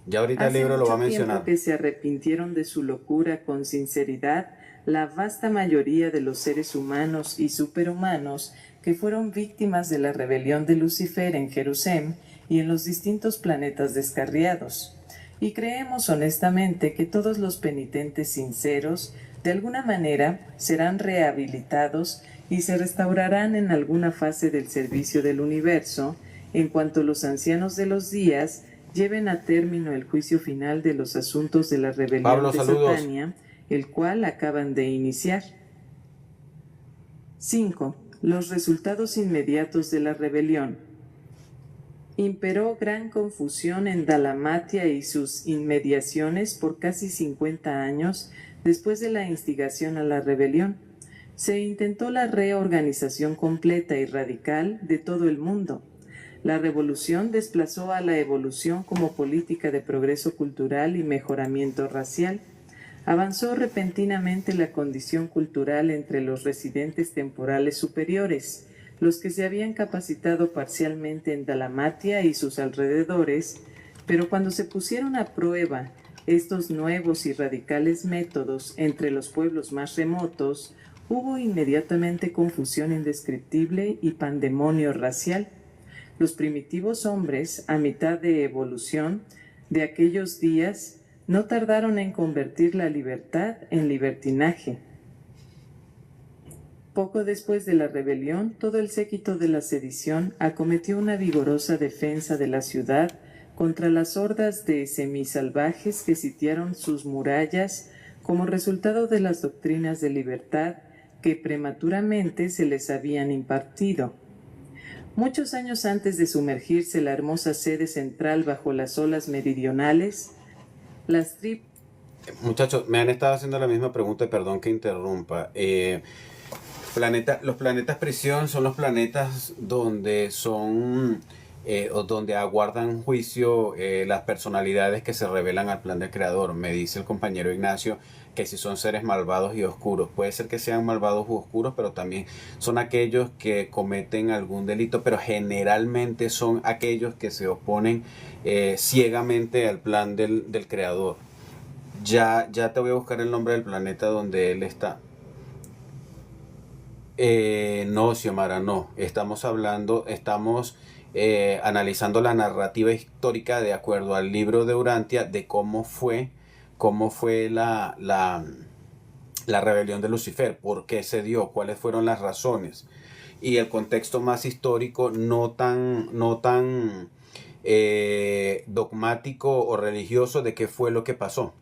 Ya ahorita el libro lo va a mencionar. Hace mucho tiempo que se arrepintieron de su locura con sinceridad la vasta mayoría de los seres humanos y superhumanos que fueron víctimas de la rebelión de Lucifer en Jerusalén y en los distintos planetas descarriados. Y creemos honestamente que todos los penitentes sinceros, de alguna manera, serán rehabilitados y se restaurarán en alguna fase del servicio del universo, en cuanto los ancianos de los días lleven a término el juicio final de los asuntos de la rebelión de Satania, el cual acaban de iniciar. 5. Los resultados inmediatos de la rebelión. Imperó gran confusión en Dalmatia y sus inmediaciones por casi 50 años después de la instigación a la rebelión. Se intentó la reorganización completa y radical de todo el mundo. La revolución desplazó a la evolución como política de progreso cultural y mejoramiento racial. Avanzó repentinamente la condición cultural entre los residentes temporales superiores, los que se habían capacitado parcialmente en Dalmatia y sus alrededores, pero cuando se pusieron a prueba estos nuevos y radicales métodos entre los pueblos más remotos, hubo inmediatamente confusión indescriptible y pandemonio racial. Los primitivos hombres, a mitad de evolución de aquellos días, no tardaron en convertir la libertad en libertinaje. Poco después de la rebelión, todo el séquito de la sedición acometió una vigorosa defensa de la ciudad contra las hordas de semisalvajes que sitiaron sus murallas como resultado de las doctrinas de libertad que prematuramente se les habían impartido. Muchos años antes de sumergirse la hermosa sede central bajo las olas meridionales, las tribus... Muchachos, me han estado haciendo la misma pregunta, perdón que interrumpa. Los planetas prisión son los planetas donde son o donde aguardan juicio las personalidades que se revelan al plan del creador. Me dice el compañero Ignacio que si son seres malvados y oscuros, puede ser que sean malvados u oscuros, pero también son aquellos que cometen algún delito, pero generalmente son aquellos que se oponen ciegamente al plan del creador. Ya te voy a buscar el nombre del planeta donde él está. No, Xiomara, no. Estamos analizando la narrativa histórica de acuerdo al libro de Urantia de cómo fue la rebelión de Lucifer, por qué se dio, cuáles fueron las razones y el contexto más histórico, no tan dogmático o religioso de qué fue lo que pasó.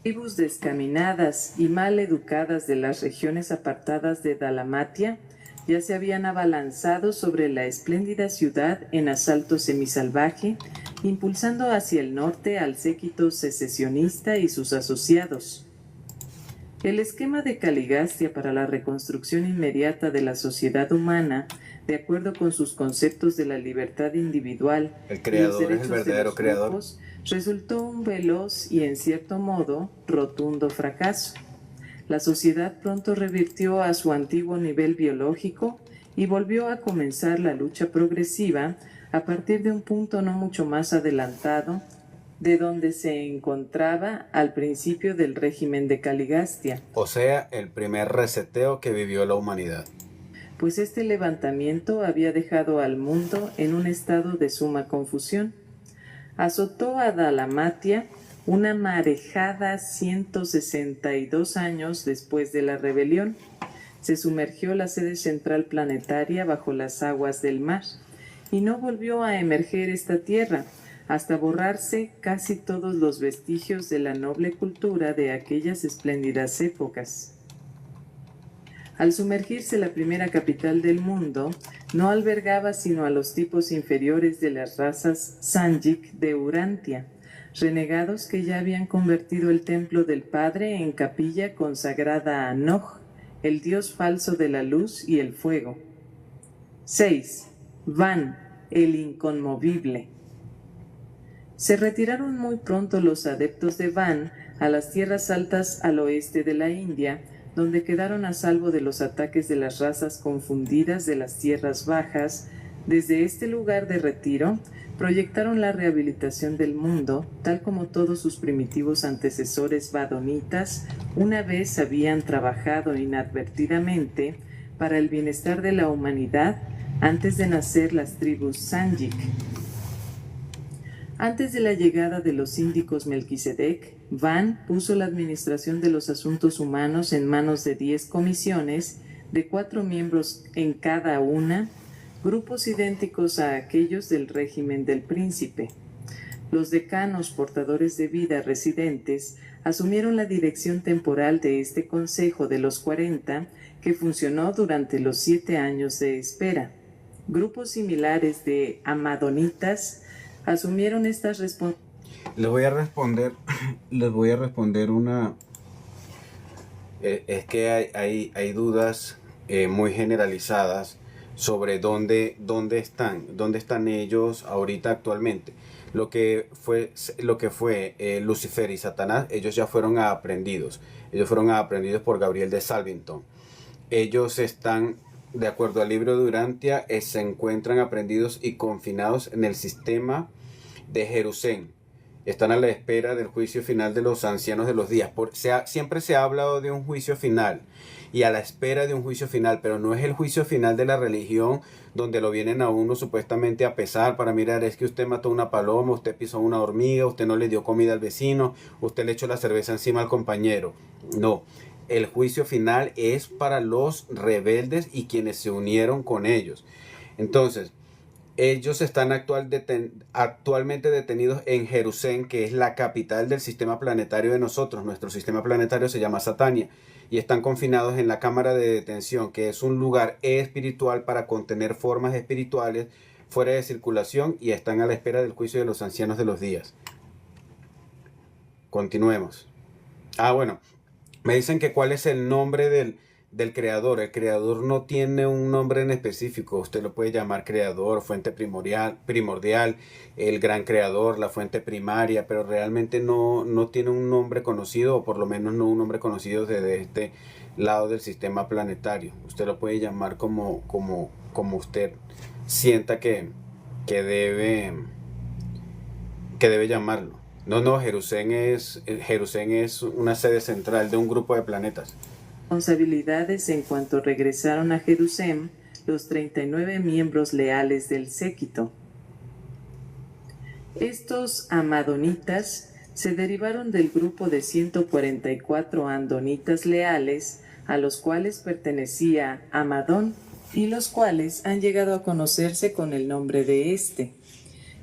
Tribus descaminadas y mal educadas de las regiones apartadas de Dalmatia ya se habían abalanzado sobre la espléndida ciudad en asalto semisalvaje, impulsando hacia el norte al séquito secesionista y sus asociados. El esquema de Caligastia para la reconstrucción inmediata de la sociedad humana, de acuerdo con sus conceptos de la libertad individual el creador y los derechos es el verdadero de los grupos, resultó un veloz y en cierto modo rotundo fracaso. La sociedad pronto revirtió a su antiguo nivel biológico y volvió a comenzar la lucha progresiva a partir de un punto no mucho más adelantado de donde se encontraba al principio del régimen de Caligastia. O sea, el primer reseteo que vivió la humanidad. Pues este levantamiento había dejado al mundo en un estado de suma confusión. Azotó a Dalmatia una marejada 162 años después de la rebelión. Se sumergió la sede central planetaria bajo las aguas del mar y no volvió a emerger esta tierra hasta borrarse casi todos los vestigios de la noble cultura de aquellas espléndidas épocas. Al sumergirse la primera capital del mundo, no albergaba sino a los tipos inferiores de las razas Sanjik de Urantia, renegados que ya habían convertido el templo del Padre en capilla consagrada a Noj, el dios falso de la luz y el fuego. 6. Van, el inconmovible. Se retiraron muy pronto los adeptos de Van a las tierras altas al oeste de la India, donde quedaron a salvo de los ataques de las razas confundidas de las tierras bajas. Desde este lugar de retiro, proyectaron la rehabilitación del mundo, tal como todos sus primitivos antecesores vadonitas una vez habían trabajado inadvertidamente para el bienestar de la humanidad antes de nacer las tribus Sanjik. Antes de la llegada de los síndicos Melquisedec, Van puso la administración de los asuntos humanos en manos de 10 comisiones, de 4 miembros en cada una, grupos idénticos a aquellos del régimen del príncipe. Los decanos portadores de vida residentes asumieron la dirección temporal de este consejo de los 40, que funcionó durante los 7 años de espera. Grupos similares de amadonitas asumieron estas responsabilidades. Les voy a responder una... es que hay dudas muy generalizadas sobre dónde están ellos ahorita actualmente. Lo que fue Lucifer y Satanás, ellos ya fueron aprendidos. Ellos fueron aprendidos por Gabriel de Salvington. Ellos están de acuerdo al libro de Urantia, se encuentran aprendidos y confinados en el sistema de Jerusalén. Están a la espera del juicio final de los ancianos de los días. Siempre se ha hablado de un juicio final y a la espera de un juicio final, pero no es el juicio final de la religión donde lo vienen a uno supuestamente a pesar para mirar, es que usted mató una paloma, usted pisó una hormiga, usted no le dio comida al vecino, usted le echó la cerveza encima al compañero. No, el juicio final es para los rebeldes y quienes se unieron con ellos. Entonces, ellos están actualmente detenidos en Jerusalén, que es la capital del sistema planetario de nosotros. Nuestro sistema planetario se llama Satania. Y están confinados en la cámara de detención, que es un lugar espiritual para contener formas espirituales fuera de circulación, y están a la espera del juicio de los ancianos de los días. Continuemos. Bueno, me dicen que cuál es el nombre del creador. El creador no tiene un nombre en específico. Usted lo puede llamar creador, fuente primordial, el gran creador, la fuente primaria, pero realmente no tiene un nombre conocido, o por lo menos no un nombre conocido desde este lado del sistema planetario. Usted lo puede llamar como usted sienta que debe llamarlo. No, Jerusalén es una sede central de un grupo de planetas. Responsabilidades en cuanto regresaron a Jerusalén los 39 miembros leales del séquito. Estos amadonitas se derivaron del grupo de 144 andonitas leales, a los cuales pertenecía Amadón, y los cuales han llegado a conocerse con el nombre de este.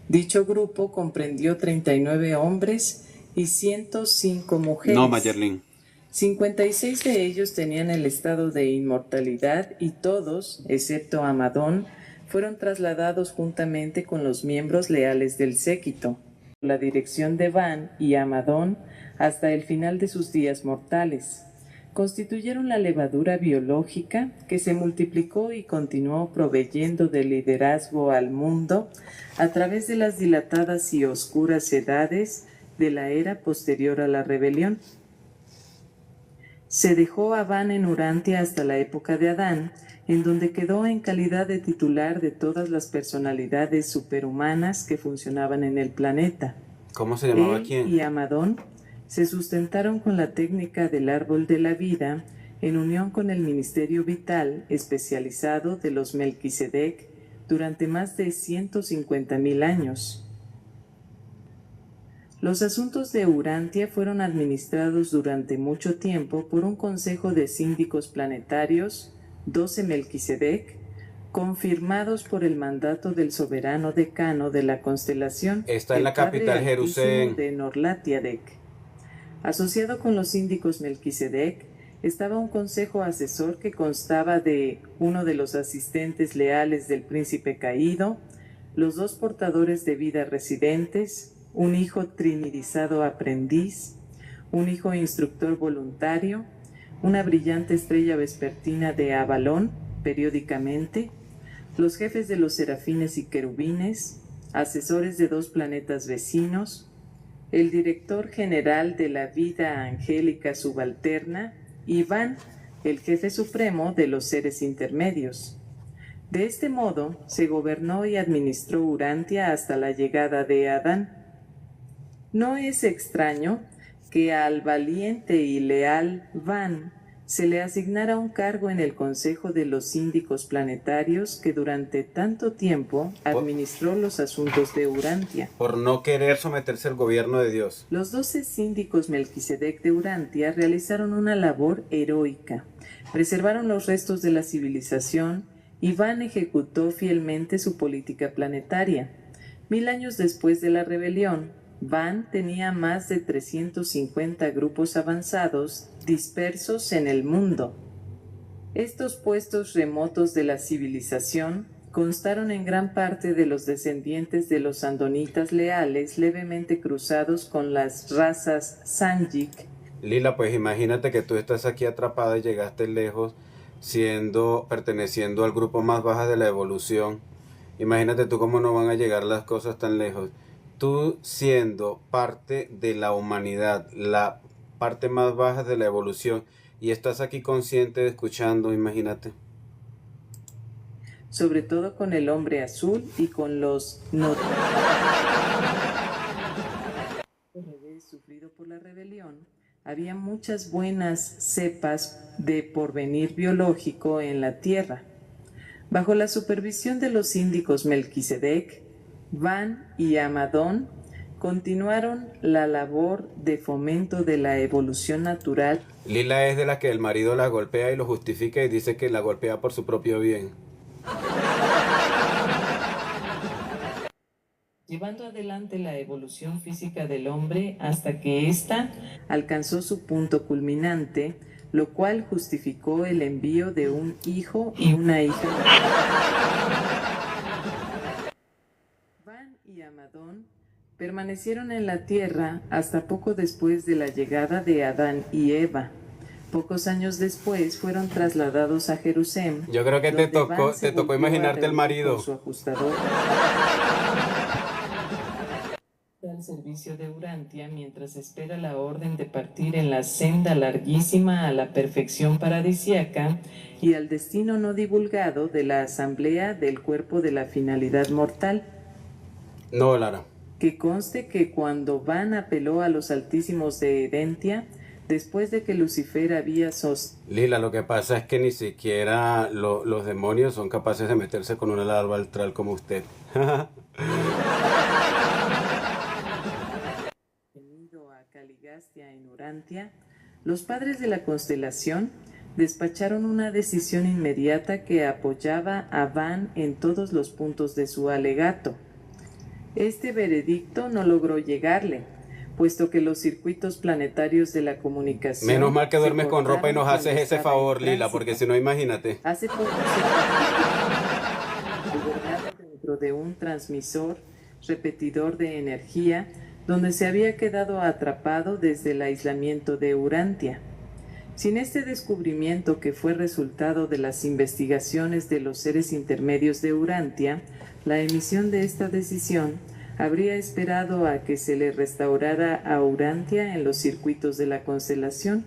Dicho grupo comprendió 39 hombres y 105 mujeres. No, Mayerlin. 56 de ellos tenían el estado de inmortalidad y todos, excepto Amadón, fueron trasladados juntamente con los miembros leales del séquito, la dirección de Van y Amadón hasta el final de sus días mortales. Constituyeron la levadura biológica que se multiplicó y continuó proveyendo de liderazgo al mundo a través de las dilatadas y oscuras edades de la era posterior a la rebelión. Se dejó a Van en Urantia hasta la época de Adán, en donde quedó en calidad de titular de todas las personalidades superhumanas que funcionaban en el planeta. ¿Cómo se llamaba quién? Y Amadón se sustentaron con la técnica del árbol de la vida en unión con el ministerio vital especializado de los Melquisedec durante más de 150.000 años. Los asuntos de Urantia fueron administrados durante mucho tiempo por un consejo de síndicos planetarios, 12 Melquisedec, confirmados por el mandato del soberano decano de la constelación. Está en la capital Jerusalén. De Norlatiadec. Asociado con los síndicos Melquisedec estaba un consejo asesor que constaba de uno de los asistentes leales del príncipe caído, los 2 portadores de vida residentes, un hijo trinidizado aprendiz, un hijo instructor voluntario, una brillante estrella vespertina de Avalón, periódicamente, los jefes de los serafines y querubines, asesores de 2 planetas vecinos, el director general de la vida angélica subalterna, y Van, el jefe supremo de los seres intermedios. De este modo, se gobernó y administró Urantia hasta la llegada de Adán. No es extraño que al valiente y leal Van se le asignara un cargo en el Consejo de los Síndicos Planetarios que durante tanto tiempo administró los asuntos de Urantia. Por no querer someterse al gobierno de Dios. Los 12 síndicos Melquisedec de Urantia realizaron una labor heroica. Preservaron los restos de la civilización y Van ejecutó fielmente su política planetaria. 1000 años después de la rebelión, Van tenía más de 350 grupos avanzados dispersos en el mundo. Estos puestos remotos de la civilización constaron en gran parte de los descendientes de los andonitas leales levemente cruzados con las razas Sanjik. Lila, pues imagínate que tú estás aquí atrapada y llegaste lejos perteneciendo al grupo más bajo de la evolución. Imagínate tú cómo no van a llegar las cosas tan lejos. Tú siendo parte de la humanidad, la parte más baja de la evolución, y estás aquí consciente, escuchando, imagínate. sobre todo con el hombre azul y con los no revés sufrido por la rebelión. Había muchas buenas cepas de porvenir biológico en la tierra. Bajo la supervisión de los síndicos Melquisedec, Van y Amadón continuaron la labor de fomento de la evolución natural. Lila es de la que el marido la golpea y lo justifica y dice que la golpea por su propio bien. Llevando adelante la evolución física del hombre hasta que ésta alcanzó su punto culminante, lo cual justificó el envío de un hijo y una hija. Van y Amadón permanecieron en la tierra hasta poco después de la llegada de Adán y Eva. Pocos años después fueron trasladados a Jerusalén. Yo creo que te tocó imaginarte el marido. Su ajustador al servicio de Urantia mientras espera la orden de partir en la senda larguísima a la perfección paradisíaca y al destino no divulgado de la asamblea del cuerpo de la finalidad mortal. No, Lara. Que conste que cuando Van apeló a los altísimos de Edentia, después de que Lucifer había Lila, lo que pasa es que ni siquiera los demonios son capaces de meterse con una larva astral como usted. Caligastia en Urantia, los padres de la constelación despacharon una decisión inmediata que apoyaba a Van en todos los puntos de su alegato. Este veredicto no logró llegarle, puesto que los circuitos planetarios de la comunicación... Menos mal que duermes con ropa y nos haces ese favor, Lila, porque si no, imagínate. Hace poco se dentro de un transmisor repetidor de energía donde se había quedado atrapado desde el aislamiento de Urantia. Sin este descubrimiento, que fue resultado de las investigaciones de los seres intermedios de Urantia, la emisión de esta decisión habría esperado a que se le restaurara a Urantia en los circuitos de la constelación.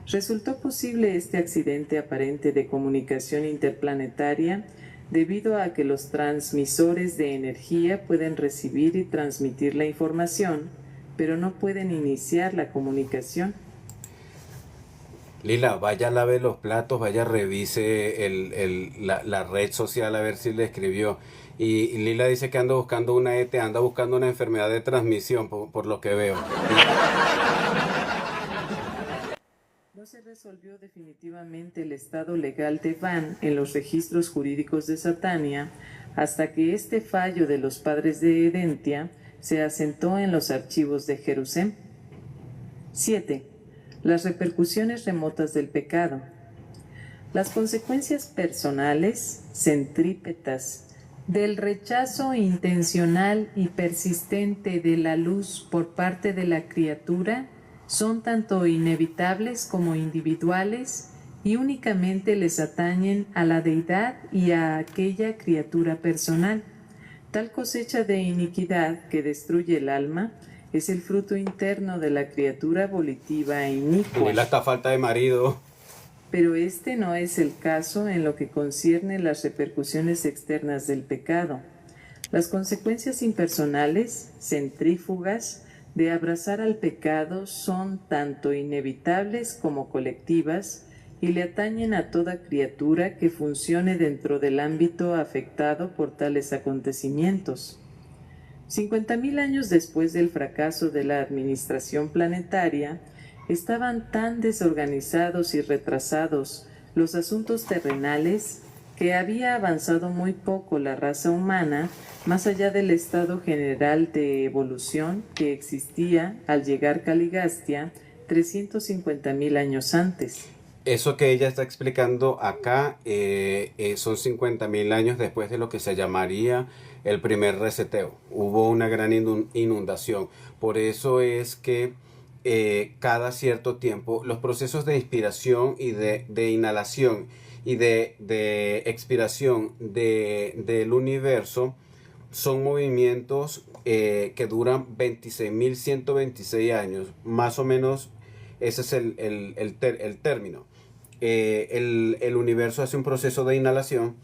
Resultó posible este accidente aparente de comunicación interplanetaria debido a que los transmisores de energía pueden recibir y transmitir la información, pero no pueden iniciar la comunicación. Lila, vaya lave los platos, vaya revise la red social a ver si le escribió. Y Lila dice que anda buscando una ET, anda buscando una enfermedad de transmisión, por lo que veo. No se resolvió definitivamente el estado legal de Van en los registros jurídicos de Satania hasta que este fallo de los padres de Edentia se asentó en los archivos de Jerusalén. 7. Las repercusiones remotas del pecado. Las consecuencias personales, centrípetas, del rechazo intencional y persistente de la luz por parte de la criatura son tanto inevitables como individuales y únicamente les atañen a la deidad y a aquella criatura personal. Tal cosecha de iniquidad que destruye el alma es el fruto interno de la criatura volitiva e inicua. Lila está falta de marido. Pero este no es el caso en lo que concierne las repercusiones externas del pecado. Las consecuencias impersonales, centrífugas, de abrazar al pecado son tanto inevitables como colectivas y le atañen a toda criatura que funcione dentro del ámbito afectado por tales acontecimientos. 50.000 años después del fracaso de la administración planetaria, estaban tan desorganizados y retrasados los asuntos terrenales que había avanzado muy poco la raza humana más allá del estado general de evolución que existía al llegar Caligastia 350.000 años antes. Eso que ella está explicando acá son 50.000 años después de lo que se llamaría el primer reseteo. Hubo una gran inundación. Por eso es que cada cierto tiempo los procesos de inspiración y de inhalación y de expiración del universo son movimientos que duran 26.126 años, más o menos. Ese es el término. El universo hace un proceso de inhalación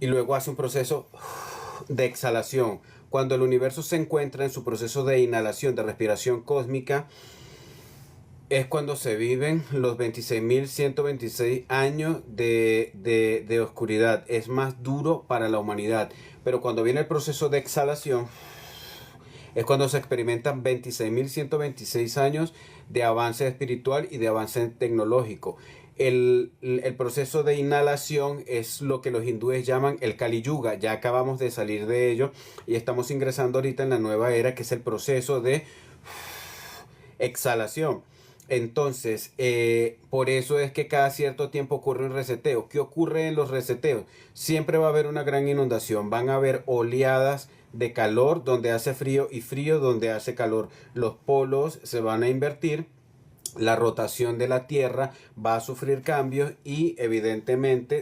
y luego hace un proceso de exhalación. Cuando el universo se encuentra en su proceso de inhalación, de respiración cósmica, es cuando se viven los 26.126 años de oscuridad. Es más duro para la humanidad. Pero cuando viene el proceso de exhalación, es cuando se experimentan 26.126 años de avance espiritual y de avance tecnológico. El proceso de inhalación es lo que los hindúes llaman el Kali Yuga. Ya acabamos de salir de ello y estamos ingresando ahorita en la nueva era, que es el proceso de exhalación. Entonces, por eso es que cada cierto tiempo ocurre un reseteo. ¿Qué ocurre en los reseteos? Siempre va a haber una gran inundación. Van a haber oleadas de calor donde hace frío y frío donde hace calor. Los polos se van a invertir. La rotación de la Tierra va a sufrir cambios y evidentemente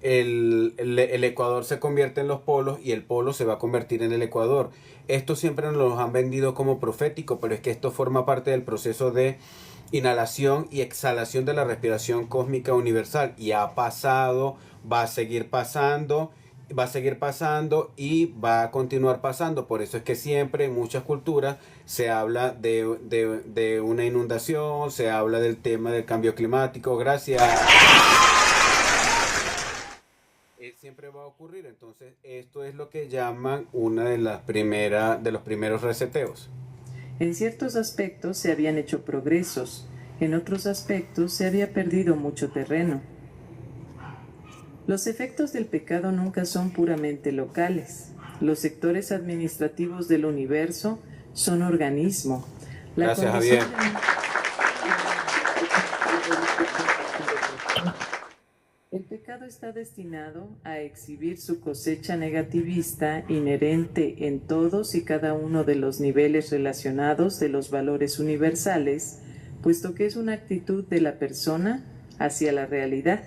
el Ecuador se convierte en los polos y el polo se va a convertir en el Ecuador. Esto siempre nos lo han vendido como profético, pero es que esto forma parte del proceso de inhalación y exhalación de la respiración cósmica universal. Y ha pasado, va a seguir pasando y va a continuar pasando. Por eso es que siempre en muchas culturas se habla de una inundación, se habla del tema del cambio climático. Gracias. Siempre va a ocurrir. Entonces esto es lo que llaman una de los primeros reseteos. En ciertos aspectos se habían hecho progresos, en otros aspectos se había perdido mucho terreno. Los efectos del pecado nunca son puramente locales. Los sectores administrativos del universo son organismo. Gracias, Javier. El pecado está destinado a exhibir su cosecha negativista inherente en todos y cada uno de los niveles relacionados de los valores universales, puesto que es una actitud de la persona hacia la realidad.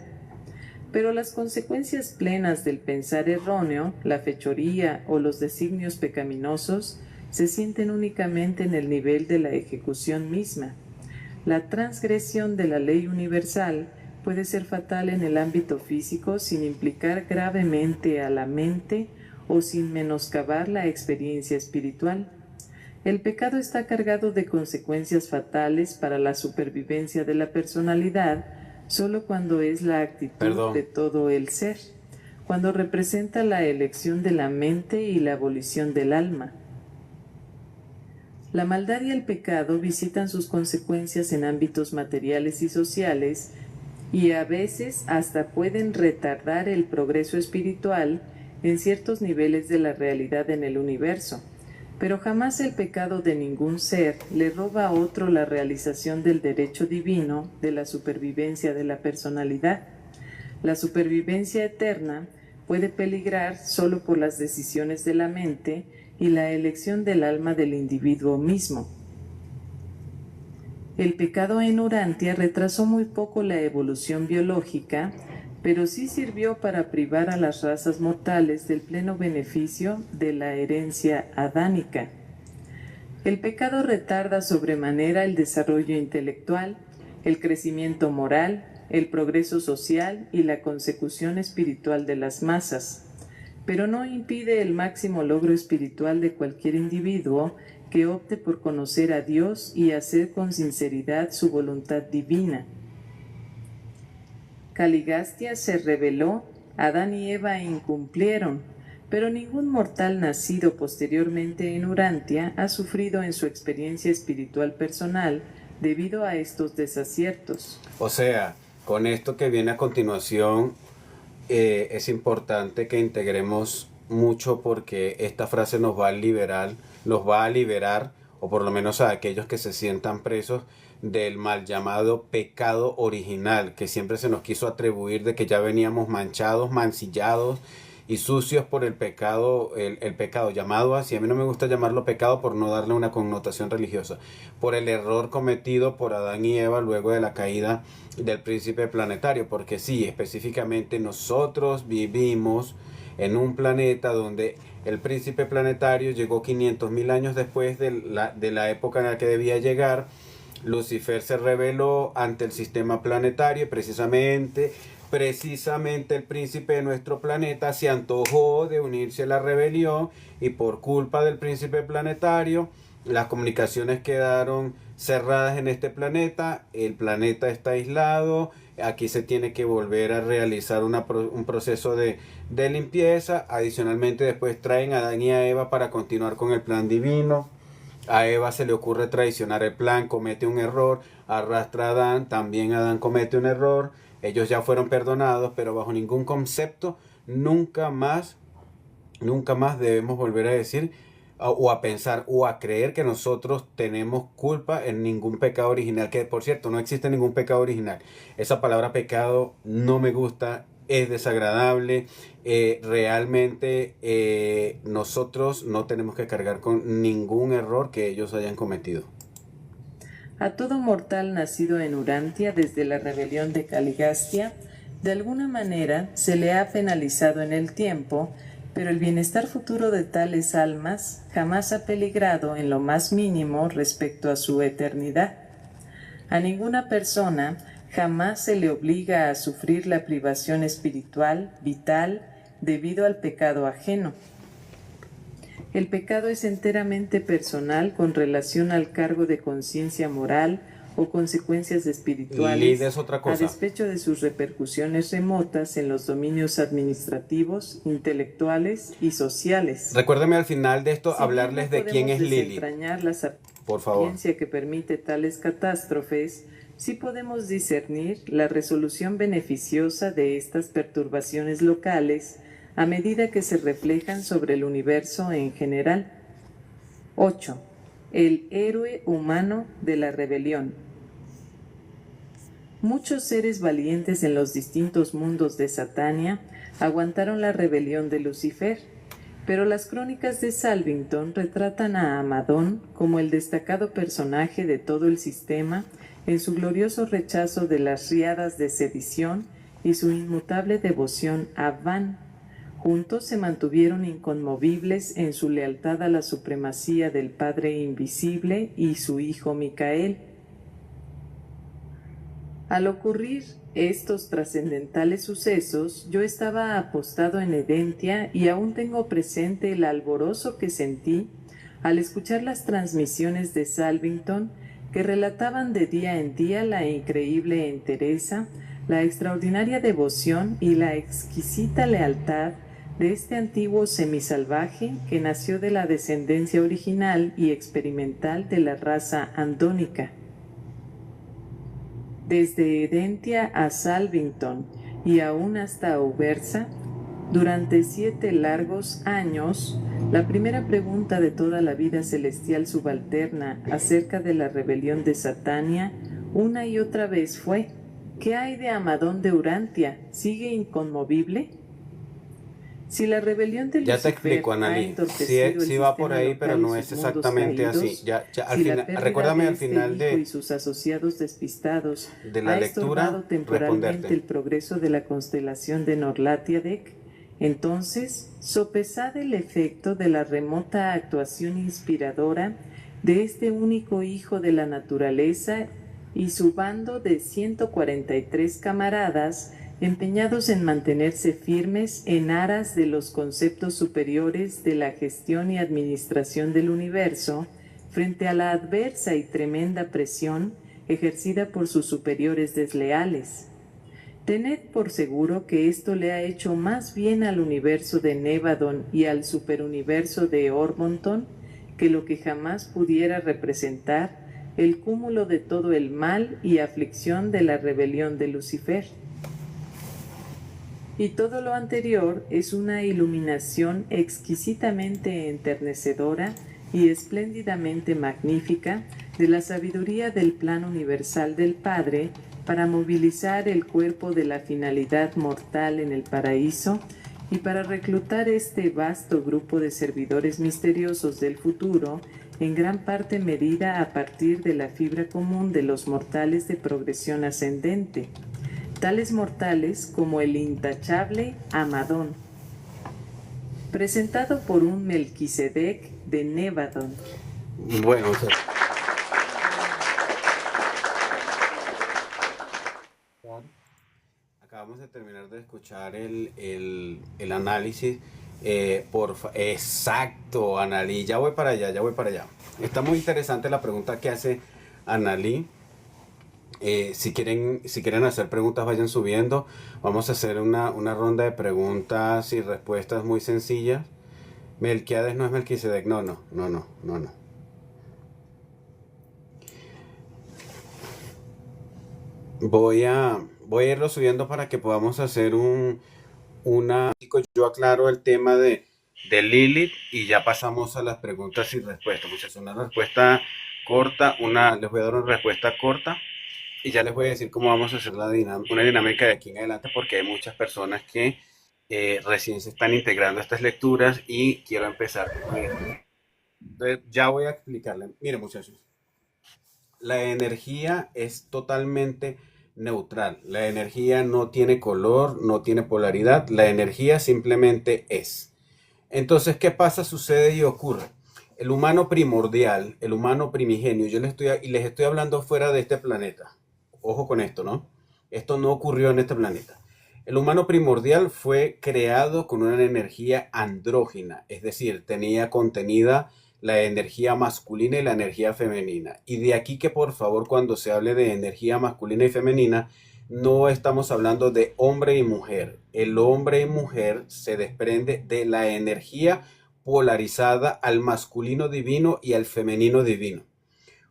Pero las consecuencias plenas del pensar erróneo, la fechoría o los designios pecaminosos se sienten únicamente en el nivel de la ejecución misma. La transgresión de la ley universal puede ser fatal en el ámbito físico sin implicar gravemente a la mente o sin menoscabar la experiencia espiritual. El pecado está cargado de consecuencias fatales para la supervivencia de la personalidad solo cuando es la actitud de todo el ser, cuando representa la elección de la mente y la abolición del alma. La maldad y el pecado visitan sus consecuencias en ámbitos materiales y sociales y a veces hasta pueden retardar el progreso espiritual en ciertos niveles de la realidad en el universo. Pero jamás el pecado de ningún ser le roba a otro la realización del derecho divino de la supervivencia de la personalidad. La supervivencia eterna puede peligrar solo por las decisiones de la mente y la elección del alma del individuo mismo. El pecado en Urantia retrasó muy poco la evolución biológica, pero sí sirvió para privar a las razas mortales del pleno beneficio de la herencia adánica. El pecado retarda sobremanera el desarrollo intelectual, el crecimiento moral, el progreso social y la consecución espiritual de las masas, pero no impide el máximo logro espiritual de cualquier individuo que opte por conocer a Dios y hacer con sinceridad su voluntad divina. Caligastia se rebeló, Adán y Eva incumplieron, pero ningún mortal nacido posteriormente en Urantia ha sufrido en su experiencia espiritual personal debido a estos desaciertos. O sea, con esto que viene a continuación, es importante que integremos mucho porque esta frase nos va a liberar, o por lo menos a aquellos que se sientan presos del mal llamado pecado original, que siempre se nos quiso atribuir de que ya veníamos manchados, mancillados y sucios por el pecado, el pecado llamado así. A mí no me gusta llamarlo pecado por no darle una connotación religiosa, por el error cometido por Adán y Eva luego de la caída del príncipe planetario, porque sí, específicamente nosotros vivimos en un planeta donde el príncipe planetario llegó 500.000 años después de la época en la que debía llegar. Lucifer se rebeló ante el sistema planetario y precisamente precisamente el príncipe de nuestro planeta se antojó de unirse a la rebelión y por culpa del príncipe planetario las comunicaciones quedaron cerradas en este planeta, el planeta está aislado, aquí se tiene que volver a realizar un proceso de limpieza. Adicionalmente después traen a Adán y a Eva para continuar con el plan divino. A Eva se le ocurre traicionar el plan, comete un error, arrastra a Adán, también Adán comete un error, ellos ya fueron perdonados, pero bajo ningún concepto, nunca más debemos volver a decir o a pensar o a creer que nosotros tenemos culpa en ningún pecado original, que por cierto no existe ningún pecado original. Esa palabra pecado no me gusta, es desagradable. Realmente nosotros no tenemos que cargar con ningún error que ellos hayan cometido. A todo mortal nacido en Urantia desde la rebelión de Caligastia, de alguna manera se le ha penalizado en el tiempo, pero el bienestar futuro de tales almas jamás ha peligrado en lo más mínimo respecto a su eternidad. A ninguna persona jamás se le obliga a sufrir la privación espiritual, vital, debido al pecado ajeno. El pecado es enteramente personal con relación al cargo de conciencia moral o consecuencias espirituales, es otra cosa. A despecho de sus repercusiones remotas en los dominios administrativos, intelectuales y sociales. Recuérdame al final de esto Si hablarles bien de quién es Lili. La Por favor. sapiencia que permite tales catástrofes, sí podemos discernir la resolución beneficiosa de estas perturbaciones locales a medida que se reflejan sobre el universo en general. 8. El héroe humano de la rebelión. Muchos seres valientes en los distintos mundos de Satania aguantaron la rebelión de Lucifer, pero las crónicas de Salvington retratan a Amadón como el destacado personaje de todo el sistema en su glorioso rechazo de las riadas de sedición y su inmutable devoción a Van. Juntos se mantuvieron inconmovibles en su lealtad a la supremacía del Padre Invisible y su Hijo Micael. Al ocurrir estos trascendentales sucesos, yo estaba apostado en Edentia y aún tengo presente el alborozo que sentí al escuchar las transmisiones de Salvington que relataban de día en día la increíble entereza, la extraordinaria devoción y la exquisita lealtad de este antiguo semisalvaje que nació de la descendencia original y experimental de la raza andónica. Desde Edentia a Salvington y aún hasta Auversa, durante 7 largos años, la primera pregunta de toda la vida celestial subalterna acerca de la rebelión de Satania una y otra vez fue: ¿qué hay de Amadón de Urantia? ¿Sigue inconmovible? Si la rebelión de Lucifer ya te explico, Analí. Sí va por ahí, pero no es exactamente así. Al final, recuérdame al final y sus asociados despistados de la lectura temporalmente el progreso de la constelación de Norlatiadec. Entonces, sopesad el efecto de la remota actuación inspiradora de este único hijo de la naturaleza y su bando de 143 camaradas empeñados en mantenerse firmes en aras de los conceptos superiores de la gestión y administración del universo frente a la adversa y tremenda presión ejercida por sus superiores desleales. Tened por seguro que esto le ha hecho más bien al universo de Nevadon y al superuniverso de Ormonton que lo que jamás pudiera representar el cúmulo de todo el mal y aflicción de la rebelión de Lucifer. Y todo lo anterior es una iluminación exquisitamente enternecedora y espléndidamente magnífica de la sabiduría del plan universal del Padre para movilizar el cuerpo de la finalidad mortal en el paraíso y para reclutar este vasto grupo de servidores misteriosos del futuro, en gran parte medida a partir de la fibra común de los mortales de progresión ascendente, tales mortales como el intachable Amadón, presentado por un Melquisedec de Nevadon. Bueno, acabamos de terminar de escuchar el análisis. Exacto, Analí. Ya voy para allá, ya voy para allá. Está muy interesante la pregunta que hace Analí. Si quieren hacer preguntas, vayan subiendo. Vamos a hacer una ronda de preguntas y respuestas muy sencillas. Melquiades no es Melquisedec. No. Voy a irlo subiendo para que podamos hacer una... Yo aclaro el tema de Lilith y ya pasamos a las preguntas y respuestas. Muchachos, una respuesta corta, les voy a dar una respuesta corta y ya les voy a decir cómo vamos a hacer una dinámica de aquí en adelante, porque hay muchas personas que recién se están integrando a estas lecturas y quiero empezar con esto. Entonces, ya voy a explicarles. Miren, muchachos, la energía es totalmente neutral. La energía no tiene color, no tiene polaridad. La energía simplemente es. Entonces, ¿qué pasa, sucede y ocurre? El humano primordial, el humano primigenio, les estoy hablando fuera de este planeta. Ojo con esto, ¿no? Esto no ocurrió en este planeta. El humano primordial fue creado con una energía andrógina, es decir, tenía contenida la energía masculina y la energía femenina. Y de aquí que, por favor, cuando se hable de energía masculina y femenina, no estamos hablando de hombre y mujer. El hombre y mujer se desprende de la energía polarizada al masculino divino y al femenino divino.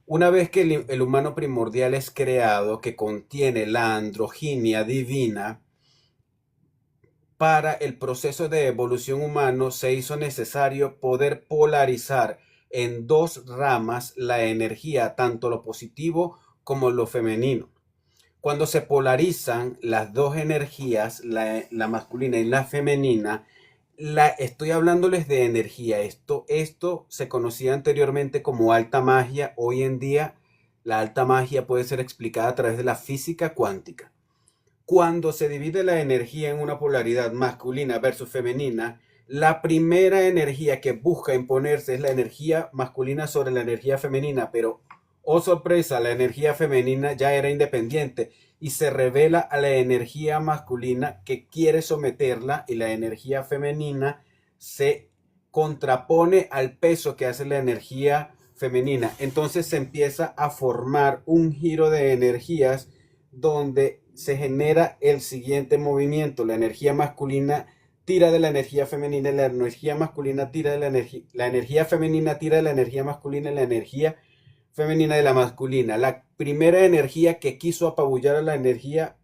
Una vez que el humano primordial es creado, que contiene la androginia divina, para el proceso de evolución humano se hizo necesario poder polarizar en dos ramas la energía, tanto lo positivo como lo femenino. Cuando se polarizan las dos energías, la masculina y la femenina, estoy hablándoles de energía. Esto se conocía anteriormente como alta magia. Hoy en día la alta magia puede ser explicada a través de la física cuántica. Cuando se divide la energía en una polaridad masculina versus femenina, la primera energía que busca imponerse es la energía masculina sobre la energía femenina, pero, oh sorpresa, la energía femenina ya era independiente y se revela a la energía masculina que quiere someterla, y la energía femenina se contrapone al peso que hace la energía femenina. Entonces se empieza a formar un giro de energías donde se genera el siguiente movimiento. La energía masculina tira de la energía femenina, la energía masculina tira de la energía femenina tira de la energía masculina, y la energía femenina de la masculina. La primera energía que quiso apabullar a la energía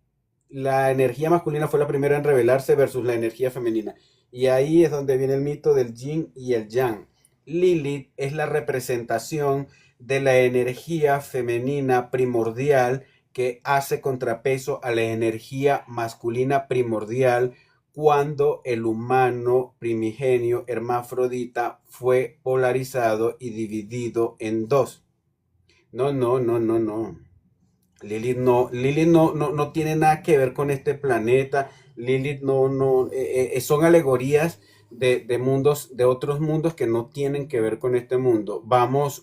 masculina fue la primera en rebelarse versus la energía femenina. Y ahí es donde viene el mito del yin y el yang. Lilith es la representación de la energía femenina primordial que hace contrapeso a la energía masculina primordial cuando el humano primigenio hermafrodita fue polarizado y dividido en dos. No. Lilith no tiene nada que ver con este planeta. Lilith son alegorías de mundos, de otros mundos que no tienen que ver con este mundo. Vamos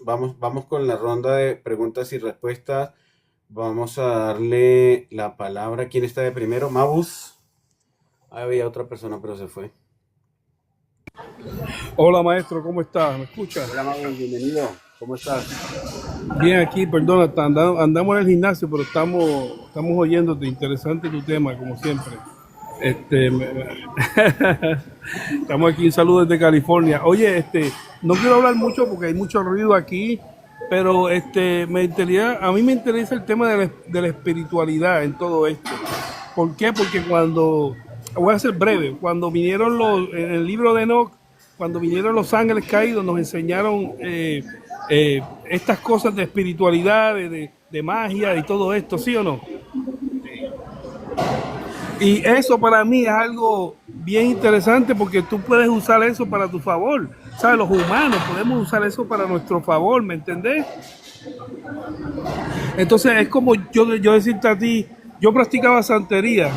con la ronda de preguntas y respuestas. Vamos a darle la palabra. ¿Quién está de primero? Mabus. Había otra persona, pero se fue. Hola maestro, ¿cómo estás? ¿Me escuchas? Hola Mabus, bienvenido. ¿Cómo estás? Bien, aquí, perdona, andamos en el gimnasio, pero estamos oyéndote. Interesante tu tema, como siempre. Estamos aquí, un saludo desde California. Oye, no quiero hablar mucho porque hay mucho ruido aquí, pero a mí me interesa el tema de la espiritualidad en todo esto. ¿Por qué? Porque voy a ser breve, cuando vinieron en el libro de Enoch, cuando vinieron los ángeles caídos, nos enseñaron estas cosas de espiritualidad, de magia y todo esto, ¿sí o no? Y eso para mí es algo bien interesante, porque tú puedes usar eso para tu favor. ¿Sabes? Los humanos podemos usar eso para nuestro favor, ¿me entendés? Entonces es como yo decirte a ti, yo practicaba santería,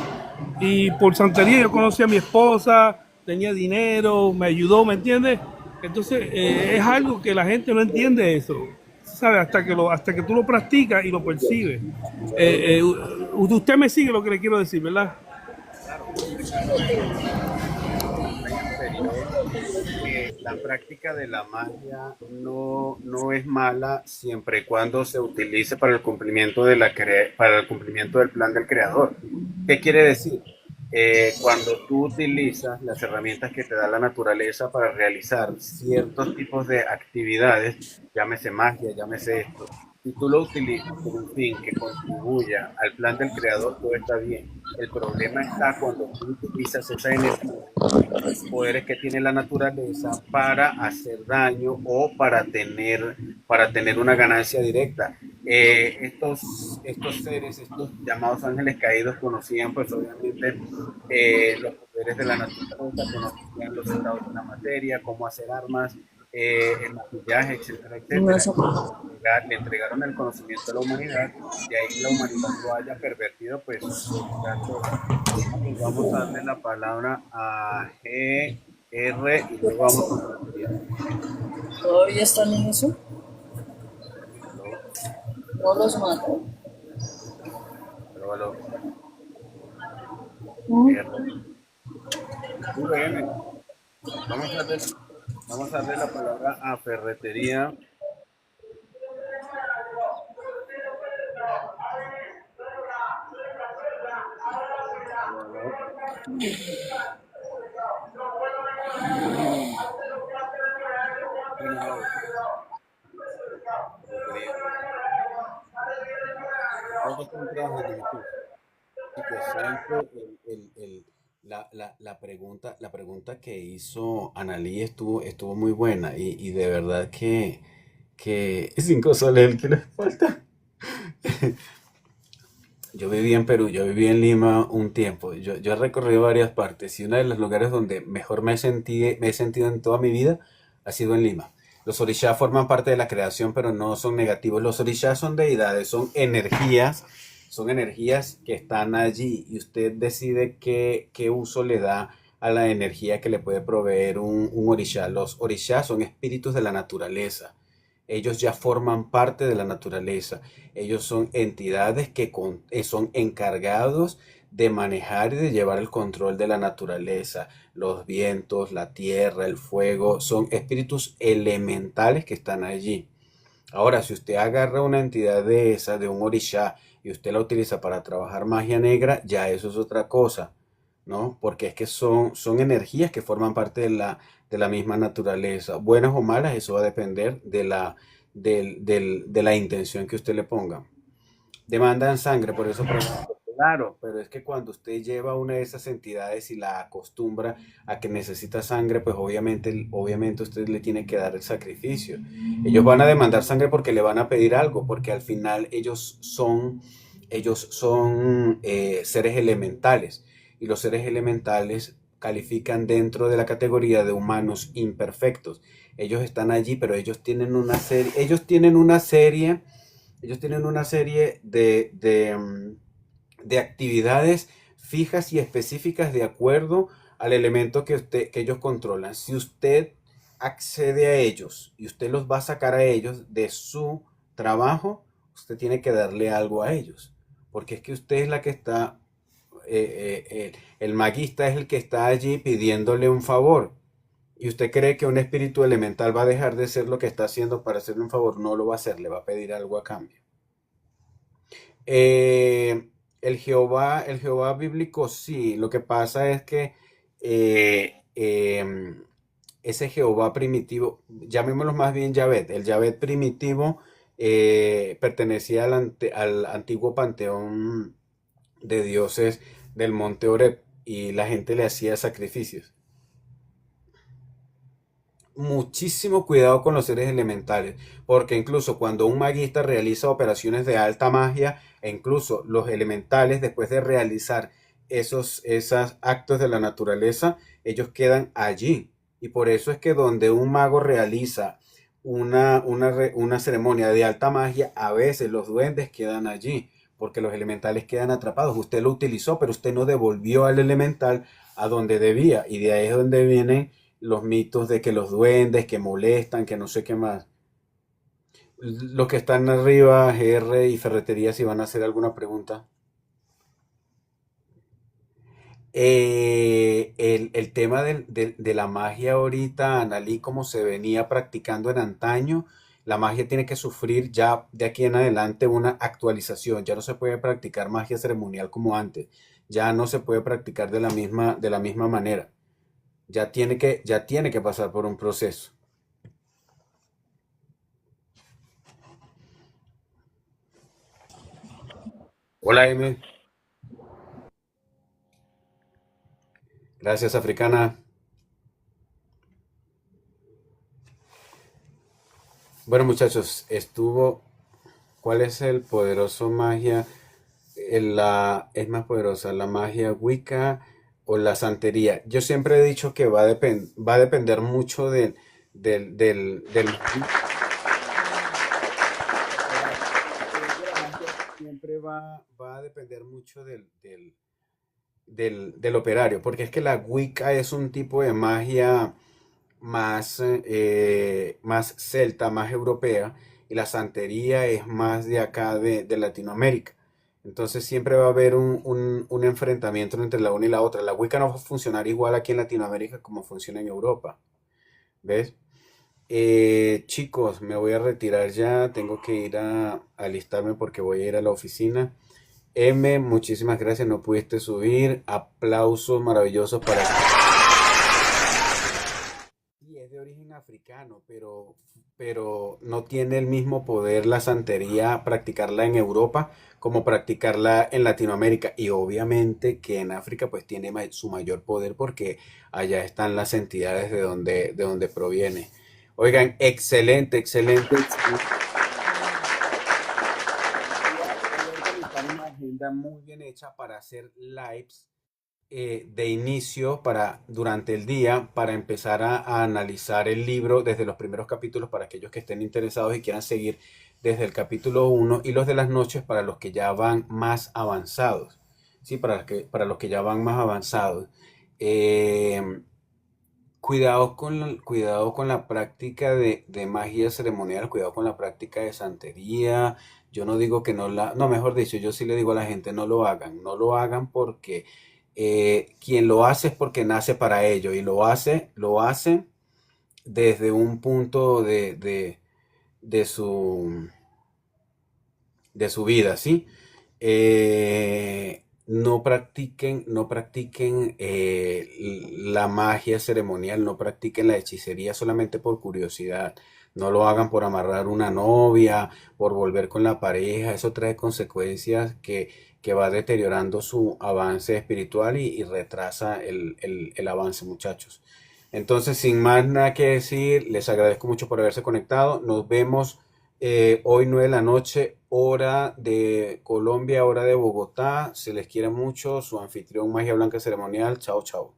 y por santería yo conocí a mi esposa, tenía dinero, me ayudó, ¿me entiendes? Entonces es algo que la gente no entiende eso, ¿sabes? Hasta que tú lo practicas y lo percibes. Usted me sigue lo que le quiero decir, ¿verdad? Rey inferior, la práctica de la magia no es mala siempre y cuando se utilice para el cumplimiento para el cumplimiento del plan del creador. ¿Qué quiere decir? Cuando tú utilizas las herramientas que te da la naturaleza para realizar ciertos tipos de actividades, llámese magia, llámese esto, si tú lo utilizas con un fin que contribuya al plan del creador, todo está bien. El problema está cuando tú utilizas esa energía, esos poderes que tiene la naturaleza para hacer daño o para tener una ganancia directa. Estos seres, estos llamados ángeles caídos, conocían pues obviamente los poderes de la naturaleza, conocían los estados de la materia, cómo hacer armas, el maquillaje, etcétera, etcétera. Le entregaron el conocimiento a la humanidad, de ahí que la humanidad lo haya pervertido, pues vamos a darle la palabra a GR y luego vamos a la. ¿Todavía están en eso? ¿No los matan? Aló. ¿Mm? Vamos a darle la palabra a Ferretería. La pregunta que hizo Analí estuvo muy buena y de verdad que 5 soles el que le falta. Yo viví en Perú, yo viví en Lima un tiempo. Yo he recorrido varias partes y uno de los lugares donde mejor me he sentido en toda mi vida ha sido en Lima. Los orishas forman parte de la creación, pero no son negativos. Los orishas son deidades, son energías que están allí y usted decide qué uso le da a la energía que le puede proveer un orisha. Los orishas son espíritus de la naturaleza. Ellos ya forman parte de la naturaleza. Ellos son entidades que son encargados de manejar y de llevar el control de la naturaleza. Los vientos, la tierra, el fuego, son espíritus elementales que están allí. Ahora, si usted agarra una entidad de esa, de un orisha, y usted la utiliza para trabajar magia negra, ya eso es otra cosa, ¿no? Porque es que son energías que forman parte de la misma naturaleza. Buenas o malas, eso va a depender de la intención que usted le ponga. Demandan sangre, por eso pregunto. Claro, pero es que cuando usted lleva una de esas entidades y la acostumbra a que necesita sangre, pues obviamente usted le tiene que dar el sacrificio. Ellos van a demandar sangre porque le van a pedir algo, porque al final ellos son seres elementales y los seres elementales califican dentro de la categoría de humanos imperfectos. Ellos están allí, pero ellos tienen una serie de actividades fijas y específicas de acuerdo al elemento que ellos controlan. Si usted accede a ellos y usted los va a sacar a ellos de su trabajo, usted tiene que darle algo a ellos, porque es que usted es la que está, el maguista es el que está allí pidiéndole un favor. Y usted cree que un espíritu elemental va a dejar de ser lo que está haciendo para hacerle un favor. No lo va a hacer, le va a pedir algo a cambio. El Jehová bíblico sí, lo que pasa es que ese Jehová primitivo, llamémoslo más bien Yahvé, el Yahvé primitivo pertenecía al antiguo panteón de dioses del monte Oreb y la gente le hacía sacrificios. Muchísimo cuidado con los seres elementales, porque incluso cuando un maguista realiza operaciones de alta magia, e incluso los elementales, después de realizar esos actos de la naturaleza, ellos quedan allí. Y por eso es que donde un mago realiza una ceremonia de alta magia, a veces los duendes quedan allí, porque los elementales quedan atrapados. Usted lo utilizó, pero usted no devolvió al elemental a donde debía, y de ahí es donde vienen los mitos de que los duendes que molestan, que no sé qué más. Los que están arriba, GR y Ferretería, si van a hacer alguna pregunta. el tema de la magia ahorita, Analí, como se venía practicando en antaño, la magia tiene que sufrir ya de aquí en adelante una actualización. Ya no se puede practicar magia ceremonial como antes. Ya no se puede practicar de la misma manera. Ya tiene que pasar por un proceso. Hola, M. Gracias, Africana. Bueno, muchachos, ¿cuál es el poderoso magia? ¿Es más poderosa la magia Wicca o la santería? Yo siempre he dicho que va a depender mucho del siempre va a depender mucho del operario, porque es que la Wicca es un tipo de magia más celta, más europea, y la santería es más de acá de Latinoamérica. Entonces siempre va a haber un enfrentamiento entre la una y la otra. La Wicca no va a funcionar igual aquí en Latinoamérica como funciona en Europa. ¿Ves? Chicos, me voy a retirar ya. Tengo que ir a alistarme porque voy a ir a la oficina. M, muchísimas gracias. No pudiste subir. Aplausos maravillosos para ti. Sí, es de origen africano, pero no tiene el mismo poder la santería practicarla en Europa como practicarla en Latinoamérica. Y obviamente que en África pues tiene su mayor poder porque allá están las entidades de donde proviene. Oigan, excelente, excelente, excelente. Voy a organizar una agenda muy bien hecha para hacer lives de inicio durante el día para empezar a analizar el libro desde los primeros capítulos para aquellos que estén interesados y quieran seguir desde el capítulo uno, y los de las noches para los que ya van más avanzados. Sí, para los que ya van más avanzados. Eh, cuidado con la práctica de magia ceremonial, cuidado con la práctica de santería. Yo no digo que no, mejor dicho, yo sí le digo a la gente, no lo hagan porque quien lo hace es porque nace para ello y lo hace desde un punto de su, de su vida, ¿sí? No practiquen la magia ceremonial, no practiquen la hechicería solamente por curiosidad. No lo hagan por amarrar una novia, por volver con la pareja. Eso trae consecuencias que va deteriorando su avance espiritual y retrasa el avance, muchachos. Entonces, sin más nada que decir, les agradezco mucho por haberse conectado. Nos vemos hoy 9 de la noche, hora de Colombia, hora de Bogotá. Se les quiere mucho. Su anfitrión Magia Blanca Ceremonial. Chao, chao.